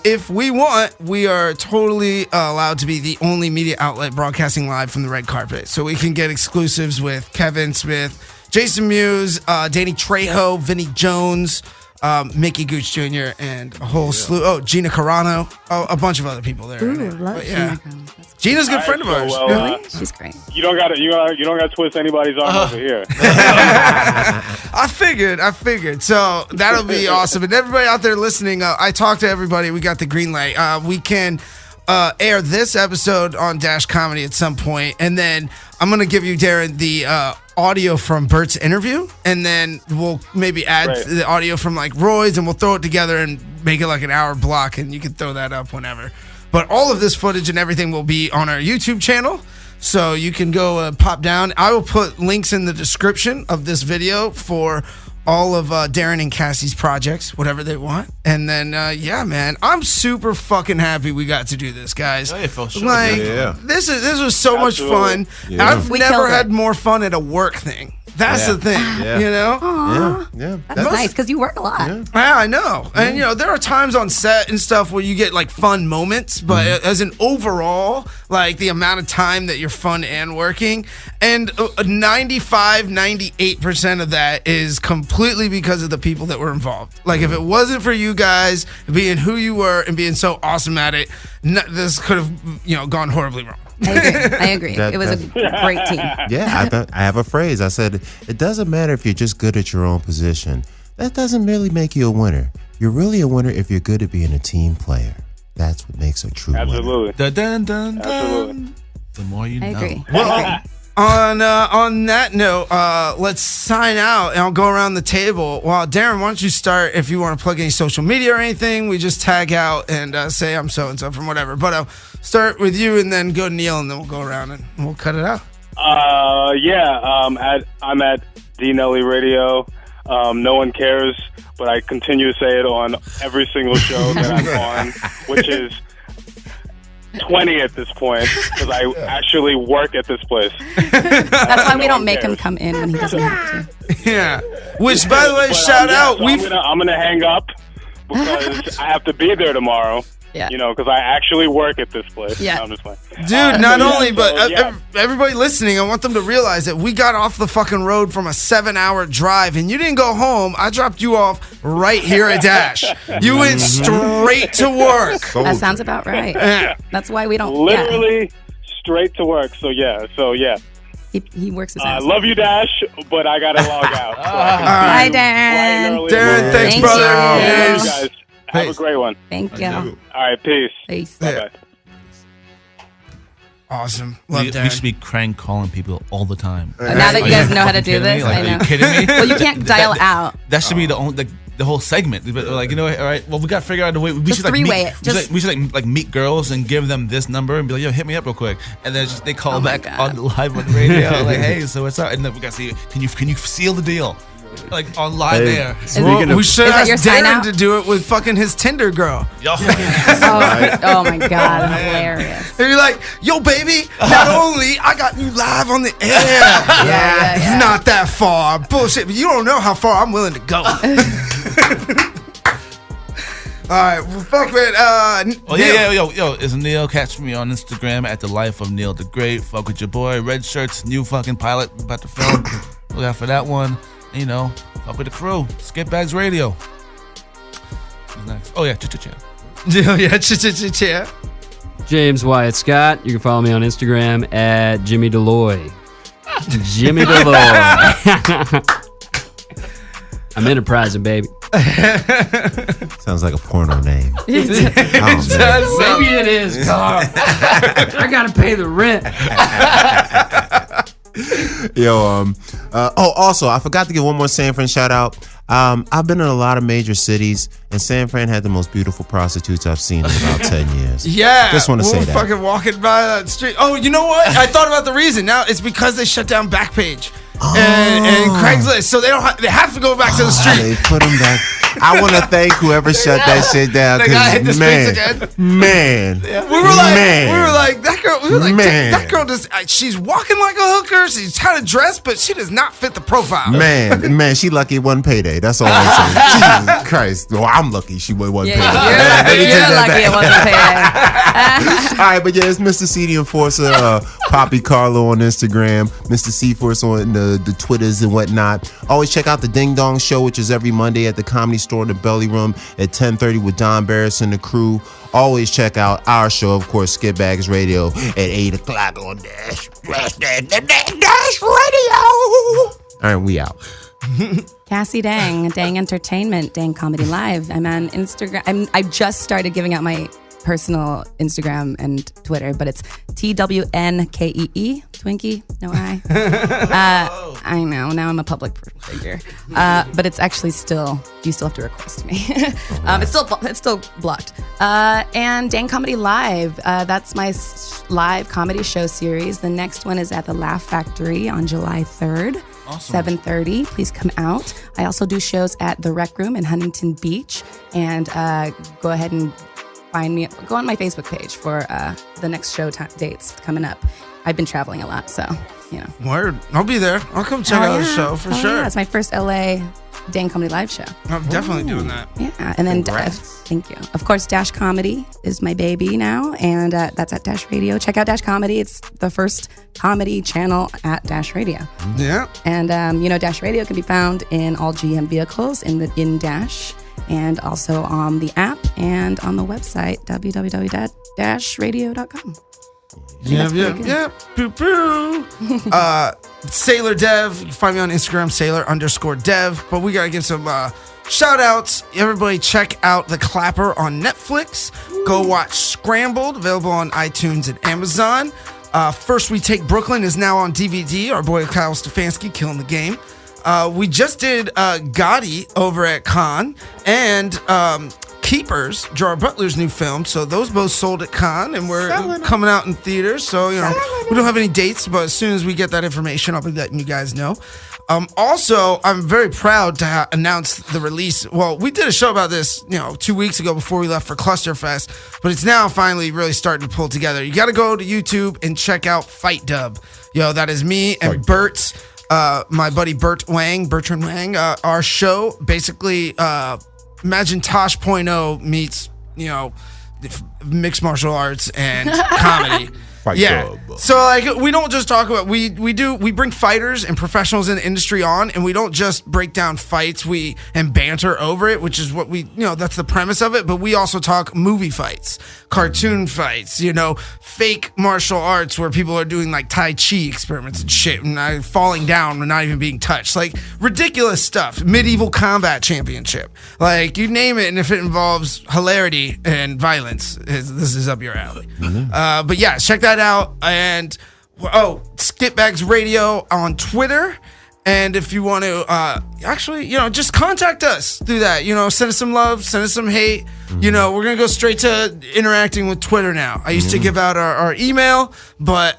if we want, we are totally allowed to be the only media outlet broadcasting live from the red carpet. So we can get exclusives with Kevin Smith, Jason Muse, Danny Trejo, Vinny Jones, Mickey Gooch Jr., and a whole slew. Oh, Gina Carano. Oh, a bunch of other people there. Ooh, love Gina. Gina's a good friend of ours. Really? She's great. You don't got to twist anybody's arm over here. I figured. So that'll be awesome. And everybody out there listening, I talked to everybody. We got the green light. We can air this episode on Dash Comedy at some point, and then I'm gonna give you, Darren, the audio from Bert's interview, and then we'll maybe add the audio from like Roy's, and we'll throw it together and make it like an hour block, and you can throw that up whenever. But all of this footage and everything will be on our YouTube channel, so you can go pop down. I will put links in the description of this video for all of Darren and Cassie's projects, whatever they want. And then, man, I'm super fucking happy we got to do this, guys. Oh, yeah, for sure. Like, this was so much fun. Yeah. I've never had more fun at a work thing. That's the thing, you know? Yeah. That's nice, because you work a lot. Yeah, I know. And, there are times on set and stuff where you get, like, fun moments, but as an overall, like, the amount of time that you're fun and working, and 98% of that is completely because of the people that were involved. Like, if it wasn't for you guys being who you were and being so awesome at it, this could have, gone horribly wrong. I agree. It was a great team. Yeah, I have a phrase. I said, it doesn't matter if you're just good at your own position. That doesn't really make you a winner. You're really a winner if you're good at being a team player. That's what makes a true winner. Absolutely. Absolutely. The more you know. I agree. Well, on that note, let's sign out, and I'll go around the table. Well, Darren, why don't you start? If you want to plug any social media or anything, we just tag out and say I'm so and so from whatever. But I'll start with you, and then go to Neil, and then we'll go around and we'll cut it out. I'm at D Nelly Radio. No one cares, but I continue to say it on every single show that I'm on, which is 20 at this point, because I actually work at this place. That's why we don't make him come in when he doesn't have to. Yeah. Which, by the way, shout out. So I'm gonna hang up because I have to be there tomorrow. Yeah. Because I actually work at this place. Yeah. No, I'm just playing. Dude, not only, but everybody listening, I want them to realize that we got off the fucking road from a 7-hour drive, and you didn't go home. I dropped you off right here at Dash. You went straight to work. That sounds about right. Yeah. That's why we don't. Literally straight to work. So yeah. He works his ass I love you, Dash, but I gotta log out. Hi, Darren. Darren, thanks, Thank brother. you. Thank you guys. Have a great one. Thank you. All right, peace. Peace. Bye-bye. Awesome. Love We Darren. should be crank calling people all the time. Now that you guys know how to do this, I Are know. you kidding me? Well, you can't dial out. That should be the only the whole segment. But all right. Well, we got to figure out a way. We Just should three-way it. We should meet girls and give them this number and be like, yo, hit me up real quick, and then they call back on live on the radio like, hey, so what's up? And then we got to see, can you seal the deal? like on live air. We should Is that ask your sign Darren out? to do it with fucking his Tinder girl. Yo. Oh my God, hilarious. And you're like, yo, baby, not only I got you live on the air. Yeah. It's not that far. Bullshit, but you don't know how far I'm willing to go. All right, well, fuck it. Yo, it's Neil. Catch me on Instagram at The Life of Neil the Great. Fuck with your boy. Red Shirts, new fucking pilot about to film. Look out for that one. And, you know, fuck with the crew. Skitbags Radio. Who's next? Oh, yeah, cha-cha-cha. Yeah. James Wyatt Scott. You can follow me on Instagram at Jimmy Deloy. Jimmy Deloy. I'm enterprising, baby. Sounds like a porno name. Maybe it is, Carl. I gotta pay the rent. Yo, also, I forgot to give one more San Fran shout out. I've been in a lot of major cities, and San Fran had the most beautiful prostitutes I've seen in about 10 years. Yeah. Just want to say that. Fucking walking by that street. Oh, you know what? I thought about the reason. Now it's because they shut down Backpage and Craigslist, so they have to go back to the street. They put them back. I want to thank whoever shut that shit down. That guy hit the streets again. Man. We were like, that girl. We were like, that girl just. She's walking like a hooker. She's trying to dress, but she does not fit the profile. Man, she lucky it wasn't payday. That's all I'm saying. Jesus Christ. Well, I'm lucky she wasn't payday. You're lucky it wasn't payday. All right, but yeah, it's Mr. CD Enforcer, Poppy Carlo on Instagram, Mr. C Force on the Twitters and whatnot. Always check out the Ding Dong Show, which is every Monday at the Comedy Store in the Belly Room at 10:30 with Don Barris and the crew. Always check out our show, of course, Skitbags Radio at 8 o'clock on Dash Radio. All right, we out. Cassie Dang Entertainment, Dang Comedy Live. I'm on Instagram. I just started giving out my personal Instagram and Twitter, but it's TWNKEE, Twinkie, no I. I know, now I'm a public figure. But it's actually you still have to request me. It's still blocked. And Dang Comedy Live, that's my live comedy show series. The next one is at the Laugh Factory on July 3rd. Awesome. 7:30. Please come out. I also do shows at the Rec Room in Huntington Beach, and go ahead and find me. Go on my Facebook page for the next show dates coming up. I've been traveling a lot, so you know. Word. I'll be there. I'll come check out the show for sure. Yeah, it's my first LA Dang Comedy Live show. I'm definitely doing that. Yeah, and then thank you. Of course, Dash Comedy is my baby now, and that's at Dash Radio. Check out Dash Comedy. It's the first comedy channel at Dash Radio. Yeah. And Dash Radio can be found in all GM vehicles in Dash, and also on the app and on the website www.dashradio.com. Yeah. Poo. Sailor Dev. You can find me on Instagram, Sailor_Dev. But we gotta give some shout outs. Everybody check out The Clapper on Netflix. Go watch Scrambled, available on iTunes and Amazon. First We Take Brooklyn is now on DVD. Our boy Kyle Stefanski killing the game. We just did Gotti over at Cannes, and Keepers, Gerard Butler's new film. So those both sold at Cannes, and we're coming out in theaters. So, we don't have any dates, but as soon as we get that information, I'll be letting you guys know. Also, I'm very proud to announce the release. Well, we did a show about this, 2 weeks ago before we left for Clusterfest, but it's now finally really starting to pull together. You got to go to YouTube and check out Fight Dub. That is me and Bert's, my buddy Bertrand Wang. Our show, basically, imagine Tosh.0 meets, mixed martial arts and comedy. Dub. So we don't just talk about we bring fighters and professionals in the industry on, and we don't just break down fights and banter over it, which is what that's the premise of it, but we also talk movie fights, cartoon fights, fake martial arts where people are doing like Tai Chi experiments and shit and falling down and not even being touched, like ridiculous stuff, medieval combat championship, like you name it, and if it involves hilarity and violence, this is up your alley. Mm-hmm. But yeah, check that out. And Skitbags Radio on Twitter. And if you want to just contact us through that, send us some love, send us some hate. We're gonna go straight to interacting with Twitter now. I used to give out our email, but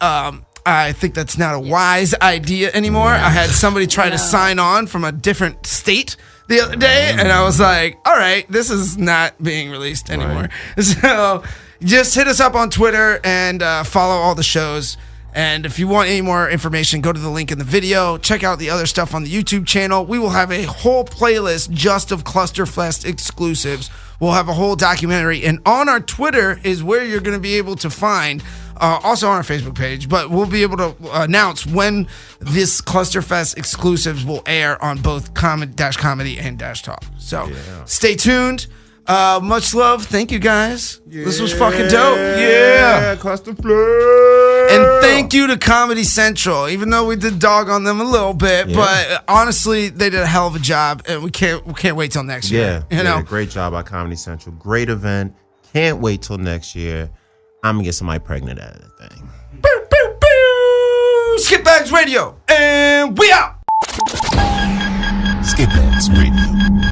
I think that's not a wise idea anymore. I had somebody try to sign on from a different state the other day, and I was like, all right, this is not being released anymore. So just hit us up on Twitter and follow all the shows. And if you want any more information, go to the link in the video. Check out the other stuff on the YouTube channel. We will have a whole playlist just of Clusterfest exclusives. We'll have a whole documentary. And on our Twitter is where you're going to be able to find, also on our Facebook page, but we'll be able to announce when this Clusterfest exclusives will air on both comedy and Talk. So stay tuned. Much love. Thank you, guys. This was fucking dope. Clusterfest. And thank you to Comedy Central, even though we did dog on them a little bit, but honestly, they did a hell of a job, and we can't wait till next year. You know, great job by Comedy Central. Great event. Can't wait till next year. I'm gonna get somebody pregnant out of that thing. Boop, boop, boop. Skitbags Radio, and we out. Skitbags Radio.